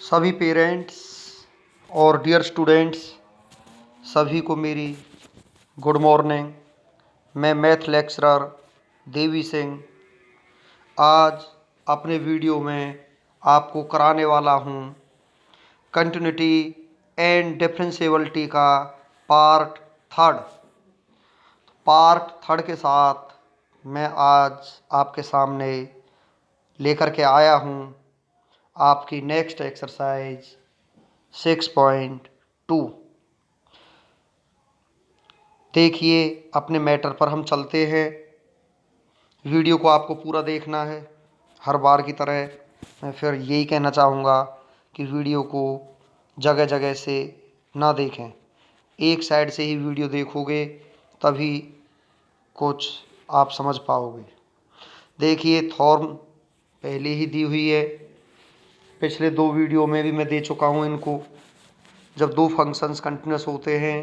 सभी पेरेंट्स और dear students सभी को मेरी गुड मॉर्निंग। मैं मैथ लेक्चरर देवी सिंह आज अपने वीडियो में आपको कराने वाला हूँ कंटिन्यूटी एंड डिफरेंशिएबिलिटी का पार्ट थर्ड। पार्ट थर्ड के साथ मैं आज आपके सामने लेकर के आया हूँ आपकी नेक्स्ट एक्सरसाइज 6.2। देखिए अपने मैटर पर हम चलते हैं। वीडियो को आपको पूरा देखना है। हर बार की तरह मैं फिर यही कहना चाहूँगा कि वीडियो को जगह जगह से ना देखें, एक साइड से ही वीडियो देखोगे तभी कुछ आप समझ पाओगे। देखिए थॉर्म पहले ही दी हुई है, पिछले दो वीडियो में भी मैं दे चुका हूँ इनको। जब दो फंक्शंस कंटिन्यूस होते हैं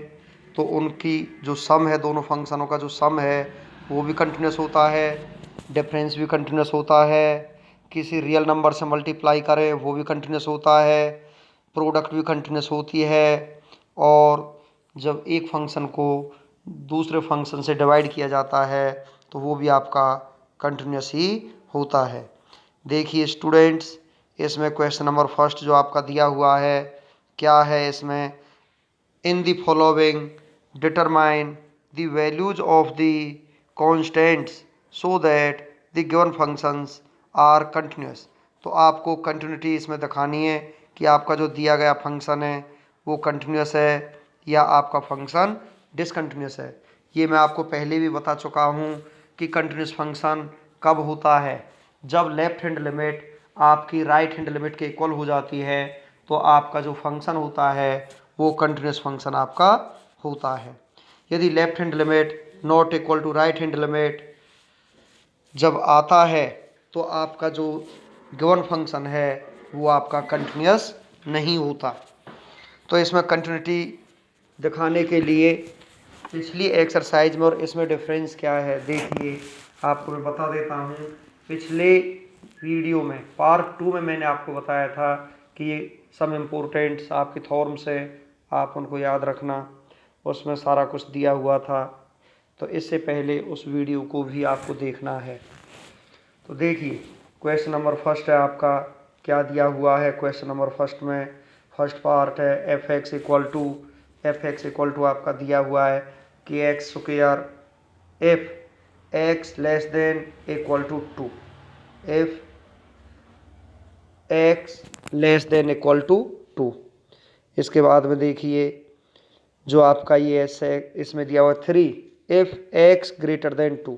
तो उनकी जो सम है, दोनों फंक्शनों का जो सम है वो भी कंटिन्यूस होता है, डिफरेंस भी कंटिन्यूस होता है, किसी रियल नंबर से मल्टीप्लाई करें वो भी कंटिन्यूस होता है, प्रोडक्ट भी कंटिन्यूस होती है, और जब एक फंक्शन को दूसरे फंक्शन से डिवाइड किया जाता है तो वो भी आपका कंटिन्यूस ही होता है। देखिए स्टूडेंट्स, इसमें क्वेश्चन नंबर फर्स्ट जो आपका दिया हुआ है क्या है, इसमें in the following determine the values of the constants so that the given functions are continuous. तो आपको कंटिन्यूटी इसमें दिखानी है कि आपका जो दिया गया फंक्शन है वो कंटिन्यूस है या आपका फंक्शन डिसकंटिन्यूस है। ये मैं आपको पहले भी बता चुका हूँ कि कंटिन्यूस फंक्शन कब होता है, जब लेफ्ट हैंड लिमिट आपकी राइट हैंड लिमिट के इक्वल हो जाती है तो आपका जो फंक्शन होता है वो कंटिन्यूस फंक्शन आपका होता है। यदि left hand limit not equal to right hand limit जब आता है तो आपका जो गिवन फंक्शन है वो आपका कंटिन्यूस नहीं होता। तो इसमें कंटिन्यूटी दिखाने के लिए पिछली एक्सरसाइज में और इसमें डिफरेंस क्या है, देखिए आपको मैं बता देता हूँ। पिछले वीडियो में पार्ट 2 में मैंने आपको बताया था कि ये सम इम्पोर्टेंट्स आपके थॉर्म्स है, आप उनको याद रखना, उसमें सारा कुछ दिया हुआ था। तो इससे पहले उस वीडियो को भी आपको देखना है। तो देखिए क्वेश्चन नंबर फर्स्ट है आपका, क्या दिया हुआ है क्वेश्चन नंबर फर्स्ट में। फर्स्ट पार्ट है एफ एक्स इक्वल टू आपका दिया हुआ है कि x square if x less than equal to 2, if x less than equal to 2। इसके बाद में देखिए जो आपका ये इसमें दिया हुआ 3 इफ एक्स ग्रेटर देन 2।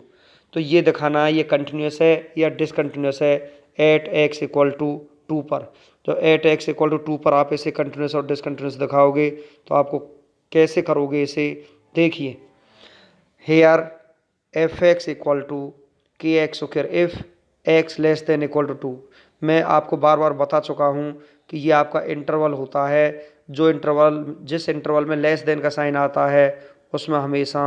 तो ये दिखाना है ये कंटिन्यूस है या डिसकंटिन्यूस है एट एक्स इक्वल टू 2 पर। तो एट एक्स इक्वल टू 2 पर आप इसे कंटिन्यूस और डिसकंटिन्यूस दिखाओगे तो आपको कैसे करोगे इसे, देखिए here f x equal to k x square if x less than equal to 2। मैं आपको बार बार बता चुका हूँ कि ये आपका इंटरवल होता है, जो इंटरवल जिस इंटरवल में लेस देन का साइन आता है उसमें हमेशा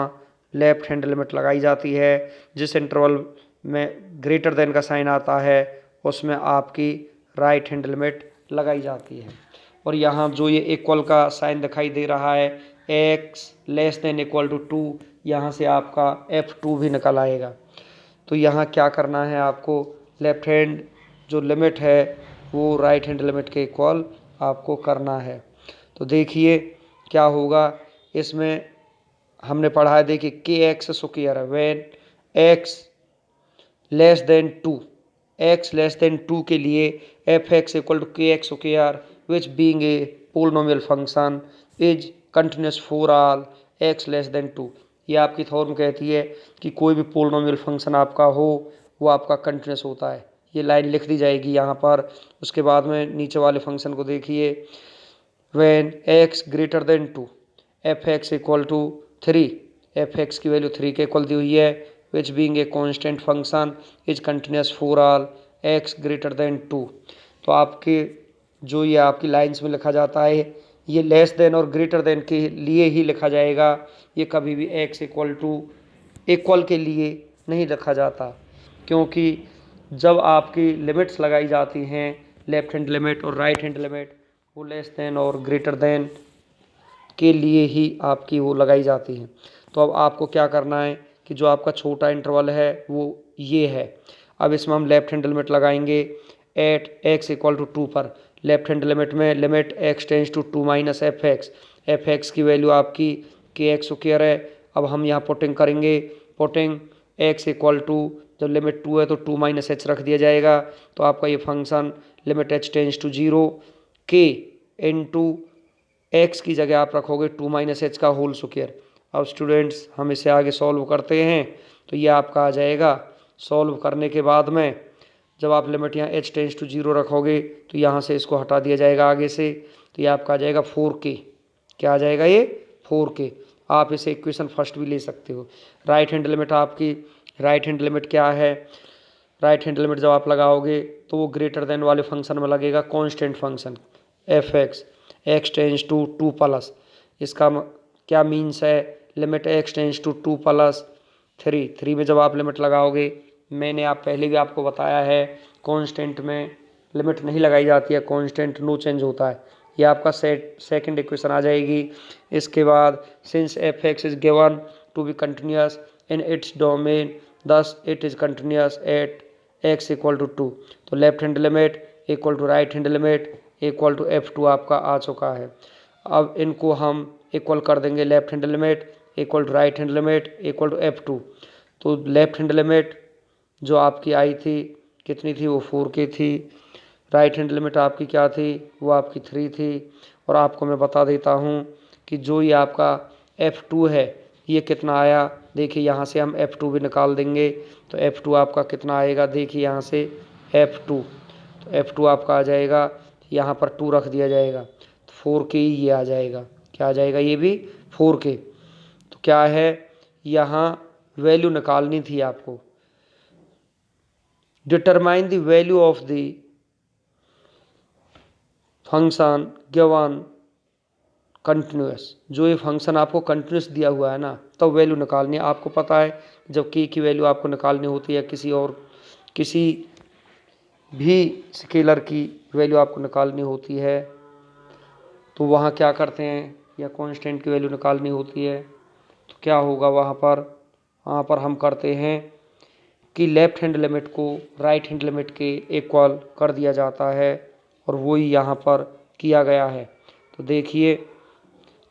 लेफ्ट हैंड लिमिट लगाई जाती है, जिस इंटरवल में ग्रेटर देन का साइन आता है उसमें आपकी राइट हैंड लिमिट लगाई जाती है। और यहाँ जो ये इक्वल का साइन दिखाई दे रहा है x less than equal to 2, यहाँ से आपका F2 भी निकल आएगा। तो यहाँ क्या करना है आपको, लेफ्ट हैंड जो लिमिट है वो राइट हैंड लिमिट के इक्वल आपको करना है। तो देखिए क्या होगा, इसमें हमने पढ़ा है, देखिए के x square when x less than 2, x less than 2 के लिए F x equal to k x square which being a polynomial function is continuous for all x less than 2। ये आपकी थॉर्म कहती है कि कोई भी पोलिनोमियल फंक्शन आपका हो वो आपका कंटिन्यूस होता है। ये लाइन लिख दी जाएगी यहाँ पर। उसके बाद में नीचे वाले फंक्शन को देखिए, when x greater than 2 f x equal to 3, f x की वैल्यू 3 के इक्वल दी हुई है, which being a constant function is continuous for all x greater than 2। तो आपके जो ये आपकी लाइंस में लिखा जाता है ये लेस देन और ग्रेटर देन के लिए ही लिखा जाएगा, ये कभी भी एक्स इक्वल टू इक्वल के लिए नहीं लिखा जाता, क्योंकि जब आपकी लिमिट्स लगाई जाती हैं लेफ्ट हैंड लिमिट और राइट हैंड लिमिट वो लेस देन और ग्रेटर देन के लिए ही आपकी वो लगाई जाती हैं। तो अब आपको क्या करना है कि जो आपका छोटा इंटरवल है वो ये है। अब इसमें हम लेफ्ट हैंड लिमिट लगाएंगे एट x इक्वल टू 2 पर। लेफ्ट हैंड लिमिट में limit x tends to 2 minus f x की वैल्यू आपकी के एक्स स्क्वायर है। अब हम यहाँ पुटिंग करेंगे, पुटिंग x इक्वल टू, जब लिमिट 2 है तो 2 माइनस एच रख दिया जाएगा। तो आपका ये function limit h tends to 0 के इंटू एक्स की जगह आप रखोगे 2 माइनस एच का होल स्क्वायर। अब स्टूडेंट्स हम इसे आगे सॉल्व करते हैं तो ये आपका आ जाएगा। सॉल्व करने के बाद में जब आप लिमिट यहाँ h टेंस टू 0 रखोगे तो यहाँ से इसको हटा दिया जाएगा आगे से, तो ये आपका आ जाएगा 4k। क्या आ जाएगा ये 4k। आप इसे इक्वेशन फर्स्ट भी ले सकते हो। राइट हैंड लिमिट आपकी, राइट हैंड लिमिट क्या है, राइट हैंड लिमिट जब आप लगाओगे तो वो ग्रेटर देन वाले फंक्शन में लगेगा, constant function f x tends to 2 plus. इसका क्या मीन्स है, limit x tends to 2 plus 3 में जब आप लिमिट लगाओगे, मैंने आप पहले भी आपको बताया है कांस्टेंट में लिमिट नहीं लगाई जाती है, कांस्टेंट नो चेंज होता है। ये आपका सेकंड इक्वेशन आ जाएगी। इसके बाद since f x is given to be continuous in its domain thus it is continuous at x equal to 2। तो left hand limit equal to right hand limit equal to F2 आपका आ चुका है। अब इनको हम इक्वल कर देंगे, left hand limit equal to right hand limit equal to F2। तो लेफ्ट हैंड लिमिट जो आपकी आई थी कितनी थी, वो 4k थी। राइट हैंड लिमिट आपकी क्या थी, वो आपकी 3 थी। और आपको मैं बता देता हूँ कि जो ये आपका F2 है ये कितना आया। देखिए यहाँ से हम F2 भी निकाल देंगे तो F2 आपका कितना आएगा, देखिए यहाँ से F2, तो F2 आपका आ जाएगा, यहाँ पर 2 रख दिया जाएगा तो 4k ही ये आ जाएगा। क्या आ जाएगा, ये भी 4k। तो क्या है, यहाँ वैल्यू निकालनी थी आपको, determine the value of the function given continuous. जो ये फंक्शन आपको कंटिन्यूस दिया हुआ है ना, तब वैल्यू निकालनी है। आपको पता है जब k की वैल्यू आपको निकालनी होती है, किसी भी स्केलर की वैल्यू आपको निकालनी होती है तो वहाँ क्या करते हैं, या कांस्टेंट की वैल्यू निकालनी होती है तो क्या होगा वहाँ पर हम करते हैं कि लेफ्ट हैंड लिमिट को राइट हैंड लिमिट के इक्वल कर दिया जाता है, और वही यहाँ पर किया गया है। तो देखिए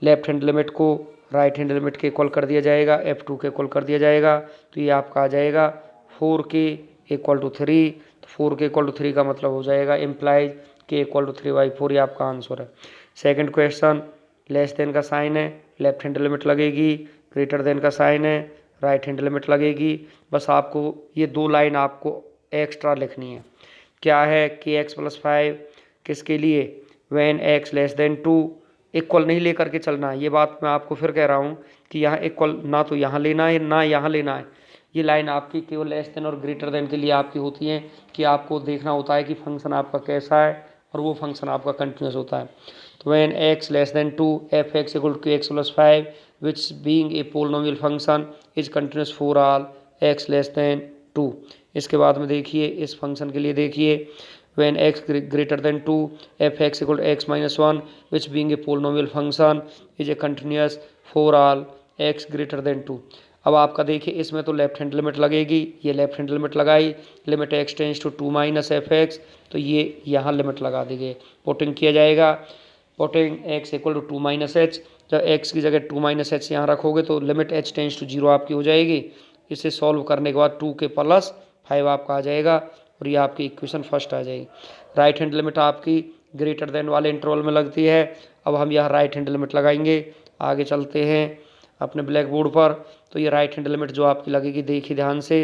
लेफ्ट हैंड लिमिट को राइट हैंड लिमिट के इक्वल कर दिया जाएगा, F2 के इक्वल कर दिया जाएगा, तो ये आपका आ जाएगा 4k इक्वल टू 3। तो 4k इक्वल टू 3 का मतलब हो जाएगा इम्प्लाइज k इक्वल टू 3/4। ये आपका आंसर है। सेकंड क्वेश्चन, लेस देन का साइन है, लेफ्ट हैंड लिमिट लगेगी, ग्रेटर देन का साइन है, राइट हैंड लिमिट लगेगी। बस आपको ये 2 लाइन आपको एक्स्ट्रा लिखनी है। क्या है, kx+5 किसके लिए, when x less than 2। Equal नहीं लेकर के चलना है, ये बात मैं आपको फिर कह रहा हूँ कि यहाँ इक्वल ना तो यहाँ लेना है ना यहाँ लेना है। ये लाइन आपकी केवल लेस देन और ग्रेटर देन के लिए आपकी होती है कि आपको देखना होता है कि फंक्शन आपका कैसा है और वो फंक्शन आपका कंटिन्यूस होता है। तो when x less than 2 f x equal to kx+5 which being a polynomial function is continuous for all x less than 2। इसके बाद में देखिए इस फंक्शन के लिए देखिए when x greater than 2 f x equal to x minus 1 which being a polynomial function is a continuous for all x greater than 2। अब आपका देखिए इसमें तो लेफ्ट हैंड लिमिट लगेगी, ये लेफ्ट हैंड लिमिट लगाई, limit x tends to 2 minus f x, तो ये यहाँ लिमिट लगा दी गई, पुटिंग किया जाएगा, putting x equal to 2 minus h. जब x की जगह 2 माइनस एच यहाँ रखोगे तो लिमिट h टेंस टू 0 आपकी हो जाएगी। इसे सॉल्व करने के बाद 2k + 5 आपका आ जाएगा और ये आपकी इक्वेशन फर्स्ट आ जाएगी। राइट हैंड लिमिट आपकी ग्रेटर देन वाले इंटरवल में लगती है। अब हम यहाँ राइट हैंड लिमिट लगाएंगे, आगे चलते हैं अपने ब्लैक बोर्ड पर। तो ये राइट हैंड लिमिट जो आपकी लगेगी, देखिए ध्यान से,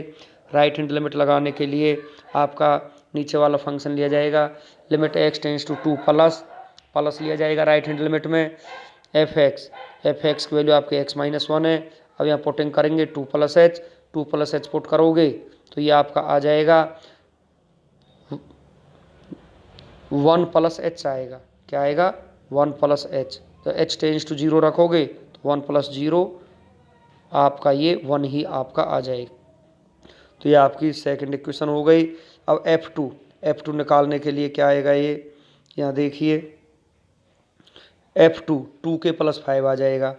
राइट हैंड लिमिट लगाने के लिए आपका नीचे वाला फंक्शन लिया जाएगा, limit x tends to 2 plus लिया जाएगा राइट हैंड लिमिट में एफ एक्स की वैल्यू आपके x-1 है। अब यहाँ पुटिंग करेंगे 2 + h पुट करोगे तो ये आपका आ जाएगा 1 + h आएगा। क्या आएगा, 1 + h। तो h टेंस टू 0 रखोगे तो 1 + 0 आपका ये 1 ही आपका आ जाएगा। तो ये आपकी सेकंड इक्वेशन हो गई। अब F2 निकालने के लिए क्या आएगा, ये यहाँ देखिए F2 2k+5 आ जाएगा।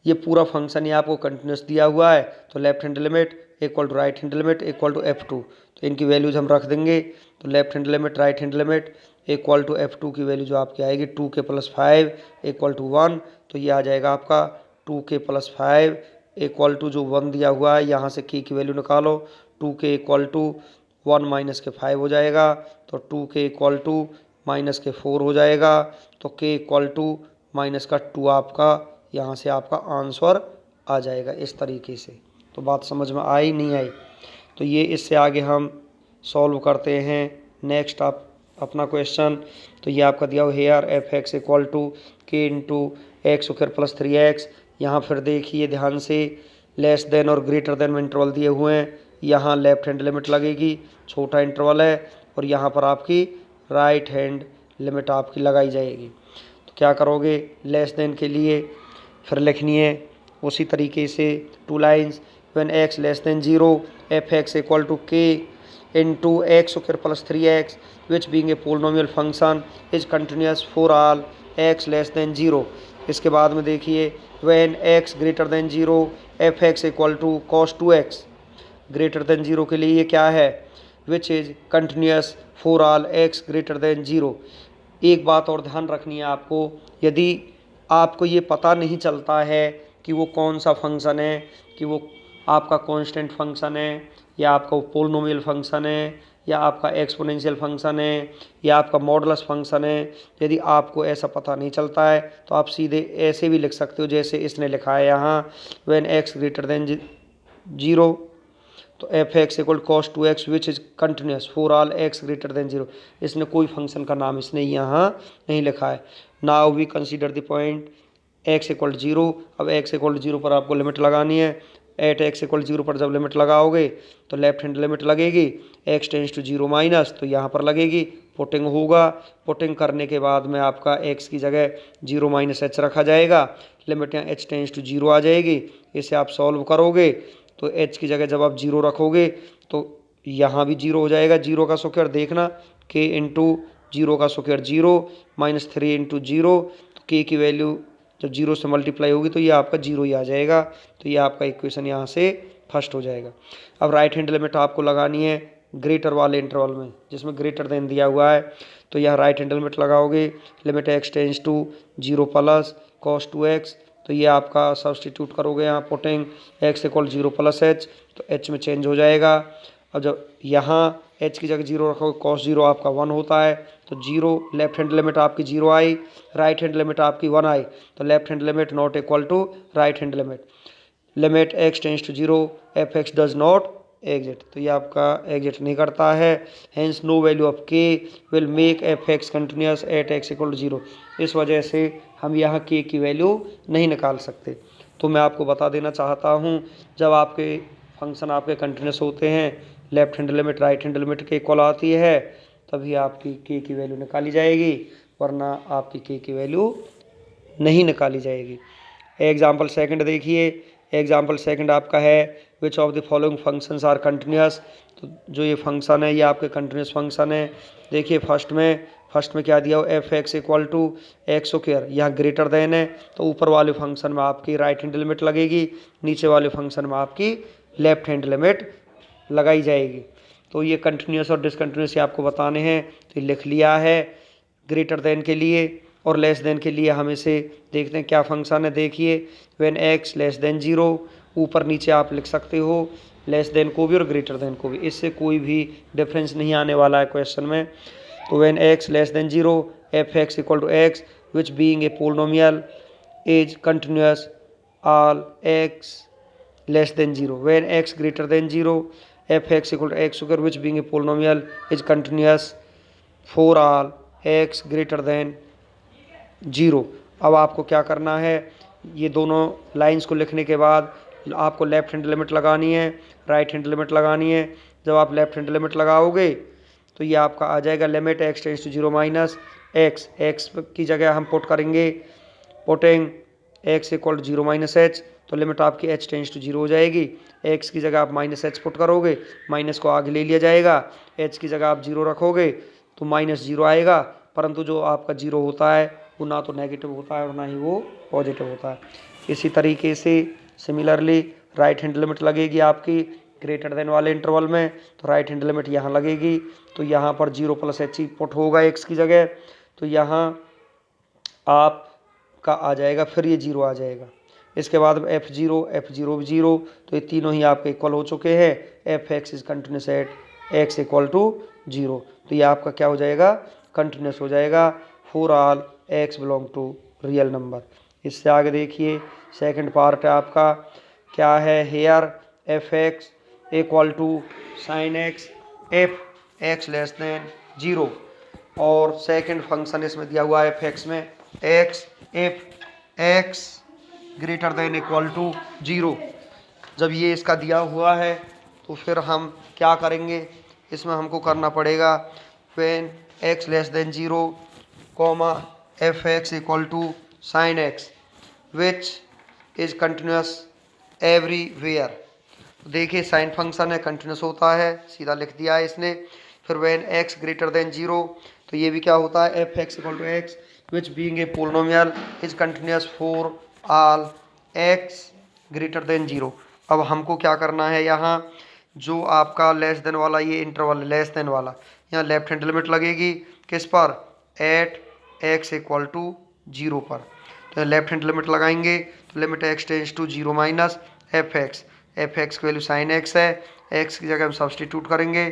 ये पूरा फंक्शन ये आपको कंटिन्यूस दिया हुआ है, तो left hand limit equal to right hand limit equal to F2। तो इनकी वैल्यूज हम रख देंगे। तो left hand limit right hand limit equal to F2 की वैल्यू जो आपकी आएगी 2k+5 इक्वल टू 1। तो ये आ जाएगा आपका 2k+5 इक्वल टू जो 1 दिया हुआ है, यहाँ से k की वैल्यू निकालो, 2k इक्वल टू 1 माइनस के 5 हो जाएगा। तो 2k इक्वल टू माइनस के 4 हो जाएगा। तो k इक्वल टू माइनस का 2 आपका यहाँ से आपका आंसर आ जाएगा इस तरीके से। तो बात समझ में आई नहीं आई? तो ये इससे आगे हम सॉल्व करते हैं नेक्स्ट आप अपना क्वेश्चन। तो ये आपका दिया हुआ here f(x) equal to k into x square plus 3x। यहाँ फिर देखिए ध्यान से, लेस देन और ग्रेटर देन में इंटरवल दिए हुए हैं। यहाँ लेफ्ट हैंड लिमिट लगेगी, छोटा इंटरवल है, और यहाँ पर आपकी राइट हैंड लिमिट आपकी लगाई जाएगी। तो क्या करोगे, लेस देन के लिए फिर लिखनी है उसी तरीके से 2 lines. When x less than 0 f(x) equal to k into x square plus 3x which being a polynomial function is continuous for all x less than 0। इसके बाद में देखिए when x greater than 0 f(x) equal to cos 2x। Greater than 0 के लिए ये क्या है, which is continuous for all x greater than 0। एक बात और ध्यान रखनी है आपको, यदि आपको ये पता नहीं चलता है कि वो कौन सा फंक्शन है, कि वो आपका कांस्टेंट फंक्शन है या आपका पोलिनोमियल फंक्शन है या आपका एक्सपोनेंशियल फंक्शन है या आपका मॉडुलस फंक्शन है, यदि आपको ऐसा पता नहीं चलता है तो आप सीधे ऐसे भी लिख सकते हो जैसे इसने लिखा है यहाँ, व्हेन x ग्रेटर देन 0 तो f(x) equal cos 2x which is continuous for all x greater than 0। इसने कोई फंक्शन का नाम इसने यहाँ नहीं लिखा है। Now we consider the point x equal 0। अब x इक्वल 0 पर आपको लिमिट लगानी है। एट x इक्वल 0 पर जब लिमिट लगाओगे तो लेफ्ट हैंड लिमिट लगेगी, x टेंस टू 0 माइनस, तो यहाँ पर लगेगी, पुटिंग होगा। पुटिंग करने के बाद में आपका x की जगह 0 माइनस h रखा जाएगा, लिमिट यहाँ h टेंस टू 0 आ जाएगी। इसे आप सॉल्व करोगे तो h की जगह जब आप 0 रखोगे तो यहाँ भी 0 हो जाएगा। 0 का स्क्वायर देखना, k इंटू 0 का स्क्वायर 0 माइनस 3 इंटू 0। तो k की वैल्यू जब 0 से मल्टीप्लाई होगी तो ये आपका 0 ही आ जाएगा। तो ये आपका इक्वेशन यहाँ से फर्स्ट हो जाएगा। अब राइट हैंड लिमिट आपको लगानी है ग्रेटर वाले इंटरवल में जिसमें ग्रेटर देन दिया हुआ है। तो यहाँ राइट हैंड लिमिट लगाओगे, limit x tends to 0 plus cos 2x। तो ये आपका सब्सटीट्यूट करोगे यहाँ, putting x equal 0 plus h, तो h में चेंज हो जाएगा। अब जब यहाँ h की जगह 0 रखोगे, cos 0 आपका 1 होता है, तो 0 लेफ्ट हैंड लिमिट आपकी 0 आई, राइट हैंड लिमिट आपकी 1 आई, तो left hand limit not equal to right hand limit. Limit x tends to 0 f(x) does not exist, तो ये आपका एग्जिट नहीं करता है। Hence no value of k will make f(x) continuous at x equal to 0। इस वजह से हम यहाँ k की वैल्यू नहीं निकाल सकते। तो मैं आपको बता देना चाहता हूँ, जब आपके फंक्शन आपके कंटिन्यूस होते हैं, left hand limit right hand limit के इक्वल आती है, तभी आपकी k की वैल्यू निकाली जाएगी, वरना आपकी k की वैल्यू नहीं निकाली जाएगी। एग्जाम्पल सेकंड देखिए, एग्जाम्पल सेकंड आपका है which of the following functions are continuous. तो जो ये फंक्शन है ये आपके कंटिन्यूस फंक्शन है। देखिए फर्स्ट में क्या दिया हो, f(x) equal to x square, यहाँ ग्रेटर देन है, तो ऊपर वाले फंक्शन में आपकी राइट हैंड लिमिट लगेगी, नीचे वाले फंक्शन में आपकी लेफ्ट हैंड लिमिट लगाई जाएगी। तो ये कंटिन्यूस और डिसकंटिन्यूस आपको बताने हैं, तो ये लिख लिया है ग्रेटर देन के लिए, और लेस देन के लिए हम इसे देखते हैं क्या फंक्शन है। देखिए व्हेन x लेस देन 0, ऊपर नीचे आप लिख सकते हो लेस देन को भी और ग्रेटर देन को भी, इससे कोई भी डिफरेंस नहीं आने वाला है क्वेश्चन में। तो when x less than 0 f(x) equal to x which being a polynomial is continuous all x less than 0। When x greater than 0 f(x) equal to x square which being a polynomial is continuous for all x greater than 0। अब आपको क्या करना है, ये दोनों lines को लिखने के बाद आपको लेफ्ट हैंड लिमिट लगानी है, राइट हैंड लिमिट लगानी है। जब आप लेफ्ट हैंड लिमिट लगाओगे तो ये आपका आ जाएगा limit x tends to 0 minus x की जगह हम पुट करेंगे, putting x equal to 0 minus h, तो लिमिट आपकी h टेंस टू 0 हो जाएगी। x की जगह आप माइनस h पुट करोगे, माइनस को आगे ले लिया जाएगा, h की जगह आप 0 रखोगे तो माइनस 0 आएगा, परंतु जो आपका जीरो होता है वो ना तो नेगेटिव होता है और ना ही वो पॉजिटिव होता है। इसी तरीके से सिमिलरली राइट हैंड लिमिट लगेगी आपकी ग्रेटर देन वाले इंटरवल में, तो राइट हैंड लिमिट यहाँ लगेगी, तो यहाँ पर 0 + h ही पुट होगा x की जगह, तो यहाँ आपका आ जाएगा, फिर ये 0 आ जाएगा। इसके बाद f0 भी 0, तो ये तीनों ही आपके इक्वल हो चुके हैं। f(x) is continuous at x = 0, तो ये आपका क्या हो जाएगा, कंटिन्यूस हो जाएगा for all x belong to real number. इससे आगे देखिए सेकंड पार्ट है आपका, क्या है, here f(x) = sin x if x < 0, और सेकंड फंक्शन इसमें दिया हुआ है f(x) में x if x > 0। जब ये इसका दिया हुआ है तो फिर हम क्या करेंगे, इसमें हमको करना पड़ेगा when x < 0, f(x) = sin x which is continuous everywhere। देखिए साइन फंक्शन है, कंटिन्यूस होता है, सीधा लिख दिया है इसने। फिर when x < 0, तो ये भी क्या होता है, f(x) = x which being a polynomial is continuous for all x < 0। अब हमको क्या करना है, यहाँ जो आपका लेस देन वाला ये इंटरवल लेस देन वाला, यहाँ लेफ्ट हैंड लिमिट लगेगी किस पर, एट x = 0 पर। तो लेफ्ट हैंड लिमिट लगाएंगे तो लिमिट x → 0 माइनस f(x) की वैल्यू sin x है, x की जगह हम सब्सटीट्यूट करेंगे,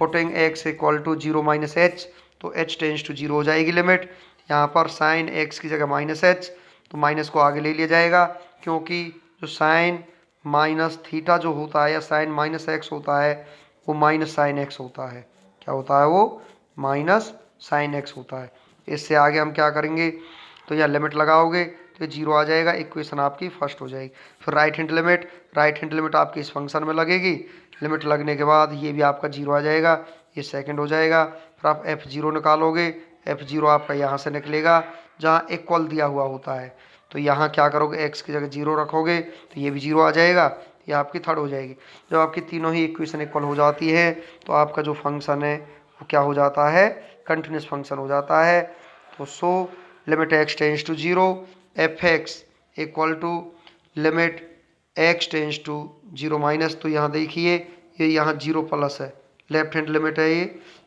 पुटिंग x = 0 - h, तो h → 0 हो जाएगी लिमिट। यहाँ पर sin x की जगह -h, तो माइनस को आगे ले लिया जाएगा, क्योंकि जो साइन माइनस थीटा जो होता है या साइन -x होता है वो माइनस साइन x होता है। क्या होता है वो, माइनस साइन x होता है। इससे आगे हम क्या करेंगे, तो यहाँ लिमिट लगाओगे तो 0 आ जाएगा, इक्वेशन आपकी फर्स्ट हो जाएगी। फिर राइट हैंड लिमिट आपकी इस फंक्शन में लगेगी, लिमिट लगने के बाद ये भी आपका 0 आ जाएगा, ये सेकंड हो जाएगा। फिर आप f0 निकालोगे, f0 आपका यहाँ से निकलेगा जहाँ इक्वल दिया हुआ होता है, तो यहाँ क्या करोगे, x की जगह 0 रखोगे तो ये भी 0 आ जाएगा, ये आपकी थर्ड हो जाएगी। जब आपकी तीनों ही इक्वेशन इक्वल हो जाती है तो आपका जो फंक्शन है वो क्या हो जाता है, कंटिन्यूस फंक्शन हो जाता है। तो so limit x → 0 f(x) = limit x → 0 minus, तो यहाँ देखिए ये यहाँ 0 प्लस है, लेफ्ट हैंड लिमिट है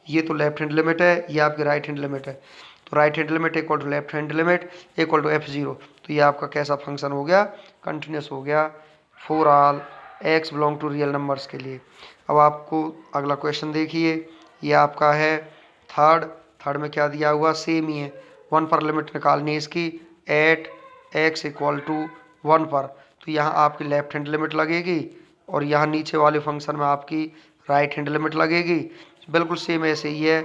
ये तो लेफ्ट हैंड लिमिट है, ये आपकी राइट हैंड लिमिट है, तो right hand limit = left hand limit = f0, तो ये आपका कैसा फंक्शन हो गया, कंटिन्यूस हो गया for all x belong to real numbers के लिए। अब आपको अगला क्वेश्चन देखिए, ये आपका है थर्ड में क्या दिया हुआ, सेम ही है, 1 पर लिमिट निकालनी है इसकी, एट x = 1 पर, तो यहाँ आपकी लेफ्ट हैंड लिमिट लगेगी और यहाँ नीचे वाले फंक्शन में आपकी राइट हैंड लिमिट लगेगी। बिल्कुल सेम ऐसे ही है,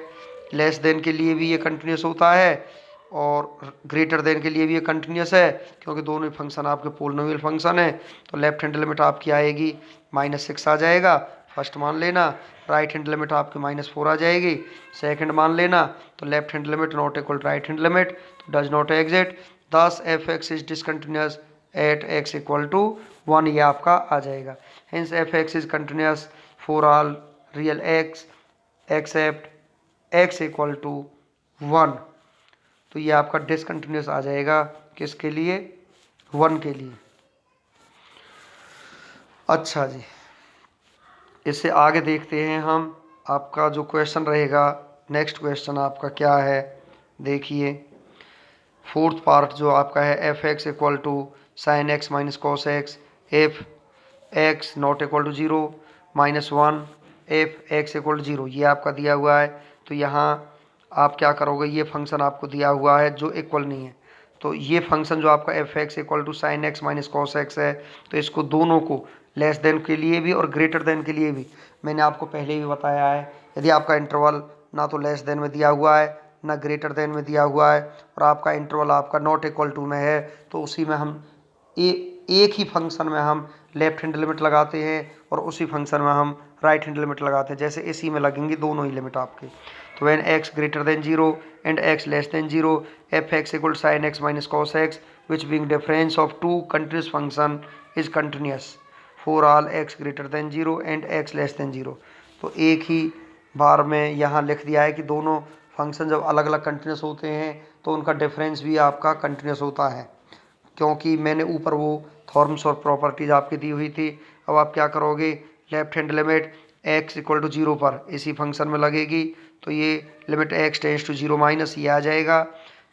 लेस देन के लिए भी ये कंटिन्यूस होता है और ग्रेटर देन के लिए भी ये कंटिन्यूस है, क्योंकि दोनों फंक्शन आपके पोलिनोमियल फंक्शन है। तो लेफ्ट हैंड लिमिट आपकी आएगी -6 आ जाएगा, फर्स्ट मान लेना। राइट हैंड लिमिट आपकी -4 आ जाएगी, सेकंड मान लेना। तो left hand limit not equal right hand limit, तो डज नॉट एग्जिस्ट, दस f(x) is discontinuous eight x = 1, ये आपका आ जाएगा। Hence f(x) is continuous for all real x except x = 1, तो ये आपका डिसकंटिन्यूअस आ जाएगा, किसके लिए, 1 के लिए। अच्छा जी, इससे आगे देखते हैं हम, आपका जो क्वेश्चन रहेगा, नेक्स्ट क्वेश्चन आपका क्या है, देखिए फोर्थ पार्ट जो आपका है, f(x) = sin x - cos x if x ≠ 0 -1 if x = 0, ये आपका दिया हुआ है। तो यहाँ आप क्या करोगे, ये फंक्शन आपको दिया हुआ है जो इक्वल नहीं है, तो ये फंक्शन जो आपका f(x) = sin x - cos x है, तो इसको दोनों को लेस देन के लिए भी और ग्रेटर देन के लिए भी मैंने आपको पहले भी बताया है, यदि आपका इंटरवल ना तो लेस देन में दिया हुआ है ना ग्रेटर देन में दिया हुआ है और आपका इंटरवल आपका नॉट इक्वल टू में है, तो उसी में हम एक ही फंक्शन में हम लेफ्ट हैंड लिमिट लगाते हैं और उसी फंक्शन में हम राइट हैंड लिमिट लगाते हैं, जैसे इसी में लगेंगी दोनों ही लिमिट आपके। तो when x > 0 and x < 0 f(x) = sin x - cos x which being difference of two continuous function is continuous for all x < 0 and x < 0। तो एक ही बार में यहाँ लिख दिया है कि दोनों फंक्शन जब अलग अलग कंटिन्यूस होते हैं तो उनका डिफरेंस भी आपका कंटिन्यूस होता है, क्योंकि मैंने ऊपर वो थॉर्म्स और प्रॉपर्टीज आपकी दी हुई थी। अब आप क्या करोगे, left hand limit x equal to 0 पर इसी फंक्शन में लगेगी, तो ये limit x tends to 0 minus ये आ जाएगा।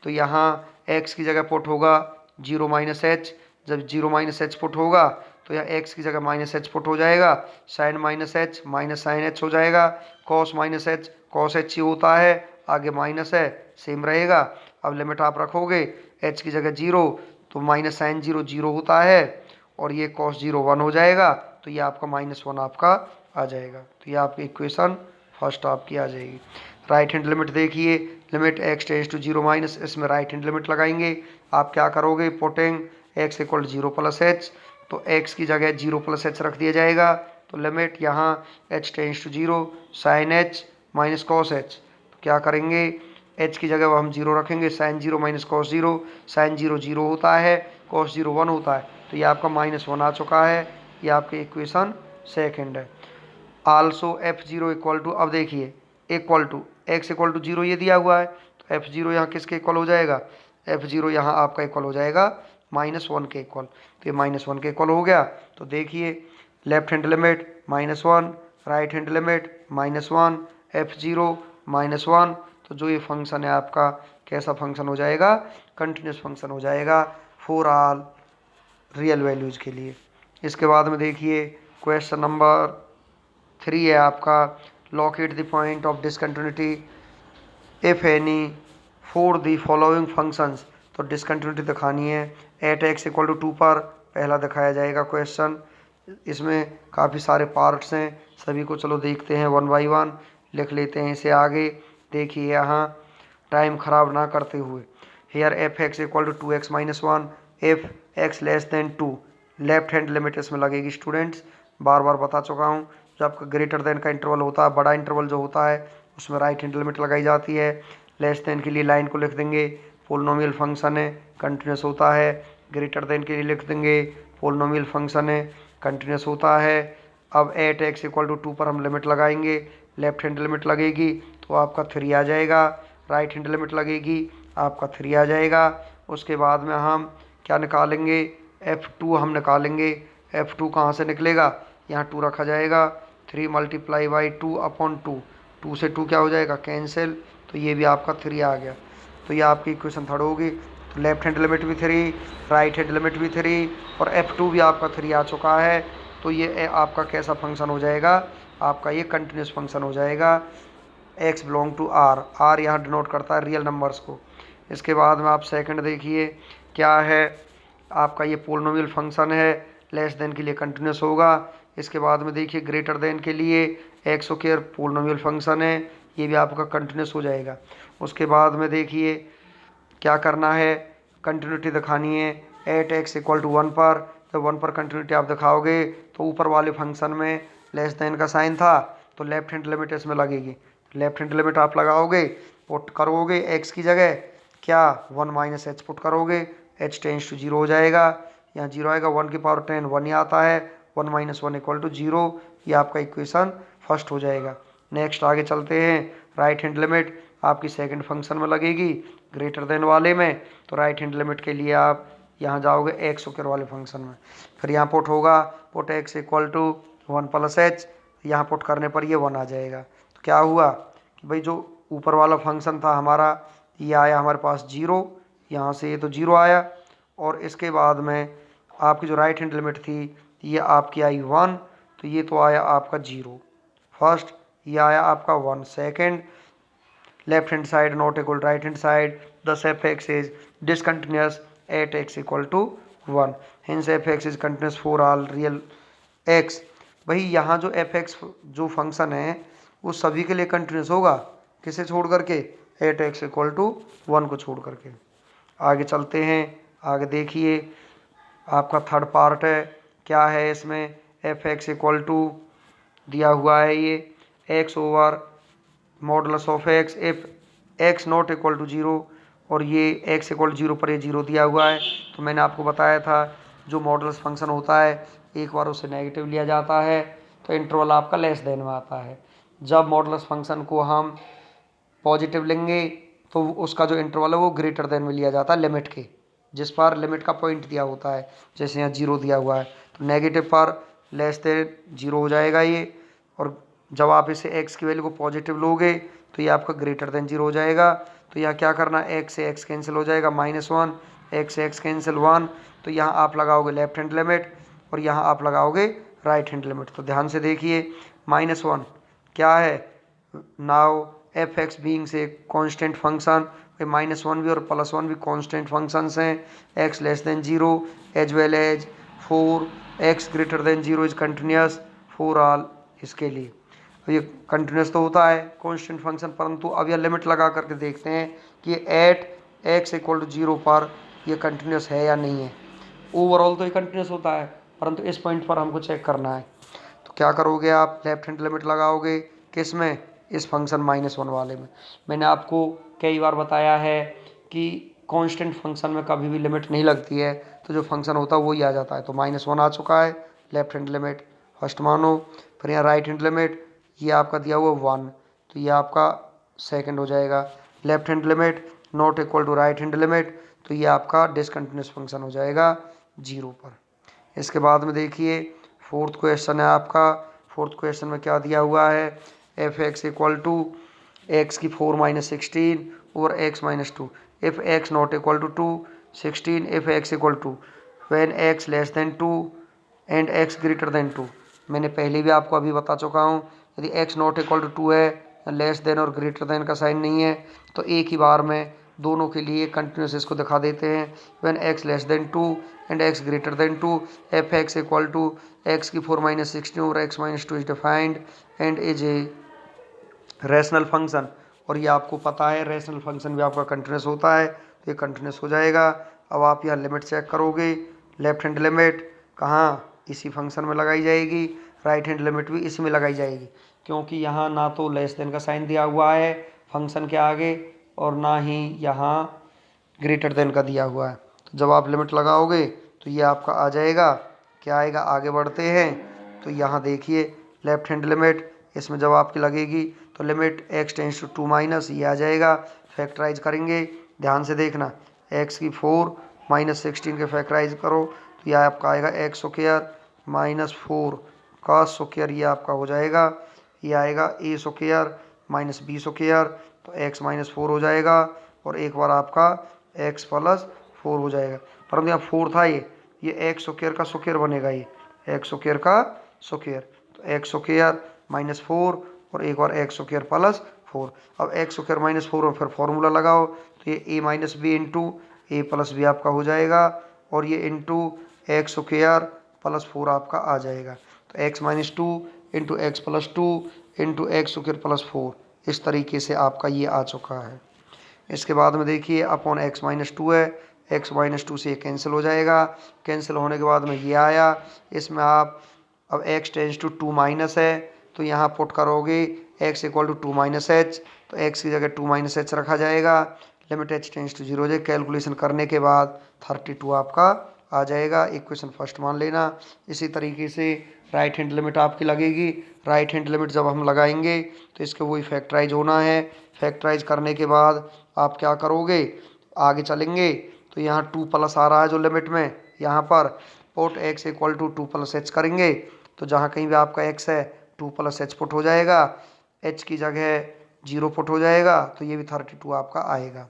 तो यहाँ x की जगह पुट होगा 0 माइनस एच, जब 0 माइनस एच पुट होगा तो यहाँ x की जगह माइनस एच पुट हो जाएगा, sine minus h minus sine h हो जाएगा, cos minus h cos h ही होता है, आगे माइनस है सेम रहेगा। अब लिमिट आप रखोगे h की जगह 0 तो माइनस साइन 0 0 होता है, और ये कॉस 0 1 हो जाएगा, तो ये आपका -1 आपका आ जाएगा। तो ये आपकी इक्वेशन फर्स्ट आपकी आ जाएगी। राइट हैंड लिमिट देखिए, limit x tends to 0 minus, इसमें राइट हैंड लिमिट लगाएंगे। आप क्या करोगे, putting x equal 0 plus h, तो x की जगह 0 प्लस एच रख दिया जाएगा, तो लिमिट यहाँ h tends to 0 sine h minus cos h, तो क्या करेंगे h की जगह हम 0 रखेंगे, साइन 0 माइनस कॉस 0, साइन 0 0 होता है, कॉस 0 1 होता है, तो ये आपका -1 आ चुका है। ये आपकी इक्वेशन सेकंड है। आल्सो f0 इक्वल टू, अब देखिए equal to x equal to 0 ये दिया हुआ है, तो f0 यहाँ किसके इक्वल हो जाएगा, f0 यहाँ आपका इक्वल हो जाएगा -1 के इक्वल, तो ये -1 के इक्वल हो गया। तो देखिए left hand limit -1, right hand limit -1, f0 -1, तो जो ये फंक्शन है आपका कैसा फंक्शन हो जाएगा, कंटिन्यूस फंक्शन हो जाएगा फॉर ऑल रियल वैल्यूज़ के लिए। इसके बाद में देखिए क्वेश्चन नंबर 3 है आपका, locate the point of discontinuity if any for the following functions, तो डिसकंटिन्यूटी दिखानी है एट x इक्वल टू 2 पर, पहला दिखाया जाएगा क्वेश्चन। इसमें काफ़ी सारे पार्ट्स हैं, सभी को चलो देखते हैं 1 बाई 1, लिख लेते हैं इसे आगे। देखिए यहाँ टाइम ख़राब ना करते हुए, here f x equal to 2x minus 1 if x less than 2, left hand limit इसमें लगेगी स्टूडेंट्स, बार बार बता चुका हूँ। जब आपका ग्रेटर देन का इंटरवल होता है, बड़ा इंटरवल जो होता है उसमें राइट हैंड लिमिट लगाई जाती है। लेस देन के लिए लाइन को लिख देंगे पोलिनोमियल फंक्शन है कंटिन्यूस होता है, ग्रेटर देन के लिए लिख देंगे पोलिनोमियल फंक्शन है कंटिन्यूस होता है। अब एट एक्स इक्वल टू 2 पर हम लिमिट लगाएंगे, लेफ्ट हैंड लिमिट लगेगी तो आपका 3 आ जाएगा, राइट हैंड लिमिट लगेगी आपका 3 आ जाएगा। उसके बाद में हम क्या निकालेंगे, f2 हम निकालेंगे। f2 कहाँ से निकलेगा, यहाँ 2 रखा जाएगा, 3 मल्टीप्लाई बाई 2 अपॉन 2, 2 से 2 क्या हो जाएगा कैंसिल, तो ये भी आपका 3 आ गया। तो ये आपकी इक्वेशन थर्ड होगी। तो लेफ्ट हैंड लिमिट भी 3, राइट हैंड लिमिट भी 3, और f2 भी आपका 3 आ चुका है। तो ये आपका कैसा फंक्शन हो जाएगा, आपका ये कंटिन्यूस फंक्शन हो जाएगा। x belong to r, r यहाँ डिनोट करता है रियल नंबर्स को। इसके बाद में आप सेकंड देखिए क्या है, आपका ये पोलिनोमियल फंक्शन है, लेस देन के लिए कंटिन्यूस होगा। इसके बाद में देखिए ग्रेटर देन के लिए एक्स स्क्वायर पोलिनोमियल फंक्शन है, ये भी आपका कंटिन्यूस हो जाएगा। उसके बाद में देखिए क्या करना है, कंटिन्यूटी दिखानी है एट एक्स इक्वल टू 1 पर। जब 1 पर कंटिन्यूटी आप दिखाओगे तो ऊपर वाले फंक्शन में लेस देन का साइन था, तो लेफ्ट हैंड लिमिट इसमें लगेगी, लेफ्ट हैंड लिमिट आप लगाओगे, पुट करोगे एक्स की जगह क्या 1 माइनस एच पुट करोगे, एच टेंस टू 0 हो जाएगा, यहाँ 0 आएगा, 1 की पावर 10 1 ही आता है, 1 माइनस 1 इक्वल टू 0, ये आपका इक्वेशन फर्स्ट हो जाएगा। नेक्स्ट आगे चलते हैं, राइट हैंड लिमिट आपकी सेकंड फंक्शन में लगेगी ग्रेटर देन वाले में, तो राइट हैंड लिमिट के लिए आप यहाँ जाओगे एक्स स्क्वायर वाले फंक्शन में, फिर यहाँ पुट होगा, put x equal to 1 plus h, यहाँ पुट करने पर ये 1 आ जाएगा। तो क्या हुआ कि भाई जो ऊपर वाला फंक्शन था हमारा, ये आया हमारे पास 0, यहाँ से ये तो 0 आया, और इसके बाद में आपकी जो राइट हैंड लिमिट थी ये आपकी आई 1, तो ये तो आया आपका 0 फर्स्ट, ये आया आपका 1 second. Left hand side not equal right hand side, thus f x is discontinuous at x equal to 1, hence f x is continuous for all real x. भाई यहाँ जो एफ एक्स जो फंक्शन है वो सभी के लिए कंटिन्यूस होगा, किसे छोड़ करके, एट एक्स इक्वल टू 1 को छोड़ करके। आगे चलते हैं, आगे देखिए आपका थर्ड पार्ट है, क्या है इसमें, एफ एक्स इक्वल टू दिया हुआ है ये x over modulus of x if x not equal to 0, और ये एक्स इक्वल टू 0 पर ये 0 दिया हुआ है। तो मैंने आपको बताया था जो मॉडुलस फंक्शन होता है एक बार उसे नेगेटिव लिया जाता है तो इंटरवल आपका लेस देन में आता है। जब मॉडुलस फंक्शन को हम पॉजिटिव लेंगे तो उसका जो इंटरवल है वो ग्रेटर देन में लिया जाता है लिमिट के, जिस पर लिमिट का पॉइंट दिया होता है। जैसे यहाँ 0 दिया हुआ है तो नेगेटिव पर लेस देन 0 हो जाएगा ये, और जब आप इसे x की वैल्यू को पॉजिटिव लोगे तो ये आपका ग्रेटर देन 0 हो जाएगा। तो यहाँ क्या करना है, x से x कैंसिल हो जाएगा -1, x से x कैंसिल 1, तो यहाँ आप लगाओगे लेफ्ट हैंड लिमिट और यहाँ आप लगाओगे राइट हैंड लिमिट। तो ध्यान से देखिए -1 क्या है, नाउ एफ एक्स बींग से कॉन्स्टेंट फंक्शन, -1 भी और +1 भी कॉन्स्टेंट फंक्शंस हैं, x less than 0 as well as 4 x greater than 0 is continuous for all. इसके लिए ये कंटिन्यूस तो होता है कॉन्स्टेंट फंक्शन, परंतु अब यह लिमिट लगा करके देखते हैं कि एट x इक्वल टू 0 पर यह कंटिन्यूस है या नहीं है। ओवरऑल तो ये कंटिन्यूस होता है, परंतु इस पॉइंट पर हमको चेक करना है। तो क्या करोगे, आप लेफ्ट हैंड लिमिट लगाओगे किस में, इस फंक्शन -1 वाले में। मैंने आपको कई बार बताया है कि कांस्टेंट फंक्शन में कभी भी लिमिट नहीं लगती है, तो जो फंक्शन होता है वही आ जाता है। तो -1 आ चुका है, लेफ्ट हैंड लिमिट फर्स्ट मानो, फिर यहाँ राइट हैंड लिमिट ये आपका दिया हुआ 1, तो ये आपका सेकंड हो जाएगा। Left hand limit not equal to right hand limit, तो ये आपका डिसकंटिन्यूस फंक्शन हो जाएगा 0 पर। इसके बाद में देखिए फोर्थ क्वेश्चन है आपका। फोर्थ क्वेश्चन में क्या दिया हुआ है, f x equal to x की 4 - 16 और x - 2 if x not equal to 2 16 if x equal to when x less than 2 and x greater than 2। मैंने पहले भी आपको अभी बता चुका हूँ, यदि x नॉट इक्वल टू 2 है, लेस देन और ग्रेटर देन का साइन नहीं है, तो एक ही बार में दोनों के लिए कंटिन्यूस इसको दिखा देते हैं। When x less than 2 and x greater than 2 f x equal to x की 4 - 16 और x - 2 is defined and is a rational function. और ये आपको पता है रैशनल फंक्शन भी आपका कंटिन्यूस होता है, तो ये कंटिन्यूस हो जाएगा। अब आप यहाँ लिमिट चेक करोगे, लेफ्ट हैंड लिमिट कहाँ, इसी फंक्शन में लगाई जाएगी, राइट हैंड लिमिट भी इसमें लगाई जाएगी, क्योंकि यहाँ ना तो लेस देन का साइन दिया हुआ है फंक्शन के आगे और ना ही यहाँ ग्रेटर देन का दिया हुआ है। तो जब आप लिमिट लगाओगे तो ये आपका आ जाएगा, क्या आएगा, आगे बढ़ते हैं तो यहाँ देखिए लेफ्ट हैंड लिमिट, इसमें जब आपकी लगेगी तो लिमिट x टेंस टू 2 ये आ जाएगा। फैक्टराइज करेंगे, ध्यान से देखना, x की 4 - 16 के फैक्टराइज करो तो यह आपका आएगा x स्क्वायर -4 का स्क्वायर, ये आपका हो जाएगा, ये आएगा a स्क्वायर -b स्क्वायर, तो x -4 हो जाएगा और एक बार आपका x +4 हो जाएगा। परंतु यहाँ 4 था, ये x स्क्वायर का स्क्वायर बनेगा, ये x स्क्वायर का स्क्वायर, तो x स्क्वायर -4 और एक बार x स्क्वायर +4। अब x स्क्वायर -4 और फिर फॉर्मूला लगाओ तो ये a - b into a + b आपका हो जाएगा और ये इंटू x स्क्वायर +4 आपका आ जाएगा। तो x - 2 into x +2 into x square +4, इस तरीके से आपका ये आ चुका है। इसके बाद में देखिए अपॉन x - 2 है, x - 2 से ये कैंसिल हो जाएगा, कैंसिल होने के बाद में ये आया, इसमें आप अब x टेंस टू 2 माइनस है तो यहाँ पुट करोगे x इक्वल टू 2 - h, तो x की जगह 2 - h रखा जाएगा, लिमिट h टेंस टू 0 हो जाए। कैलकुलेशन करने के बाद 32 आपका आ जाएगा, इक्वेशन फर्स्ट मान लेना। इसी तरीके से राइट हैंड लिमिट आपकी लगेगी, राइट हैंड लिमिट जब हम लगाएंगे तो इसको वही फैक्टराइज होना है। फैक्टराइज करने के बाद आप क्या करोगे, आगे चलेंगे तो यहाँ 2+ आ रहा है जो लिमिट में, यहाँ पर put x equal to 2 + h करेंगे, तो जहाँ कहीं भी आपका x है 2 + h पुट हो जाएगा, h की जगह 0 पुट हो जाएगा, तो ये भी 32 आपका आएगा।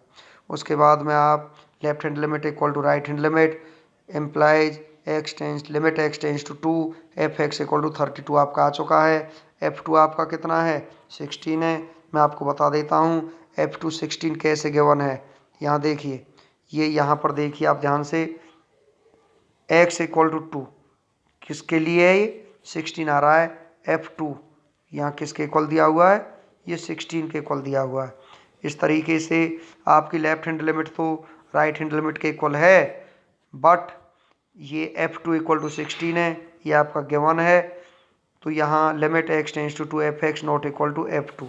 उसके बाद में आप left hand limit equal to right hand limit implies limit x tends to 2 f x equal to 32 आपका आ चुका है। f2 आपका कितना है, 16 है। मैं आपको बता देता हूँ f2 16 कैसे गिवन है, यहाँ देखिए, ये यहाँ पर देखिए आप ध्यान से, x इक्वल टू 2 किसके लिए है, ये 16 आ रहा है, f2 यहाँ किसके इक्वल दिया हुआ है, ये 16 के इक्वल दिया हुआ है। इस तरीके से आपकी लेफ्ट हैंड लिमिट तो राइट हैंड लिमिट के इक्वल है, बट ये f2 इक्वल टू 16 है, ये आपका गिवन है। तो यहाँ limit x tends to 2 f x not equal to f2,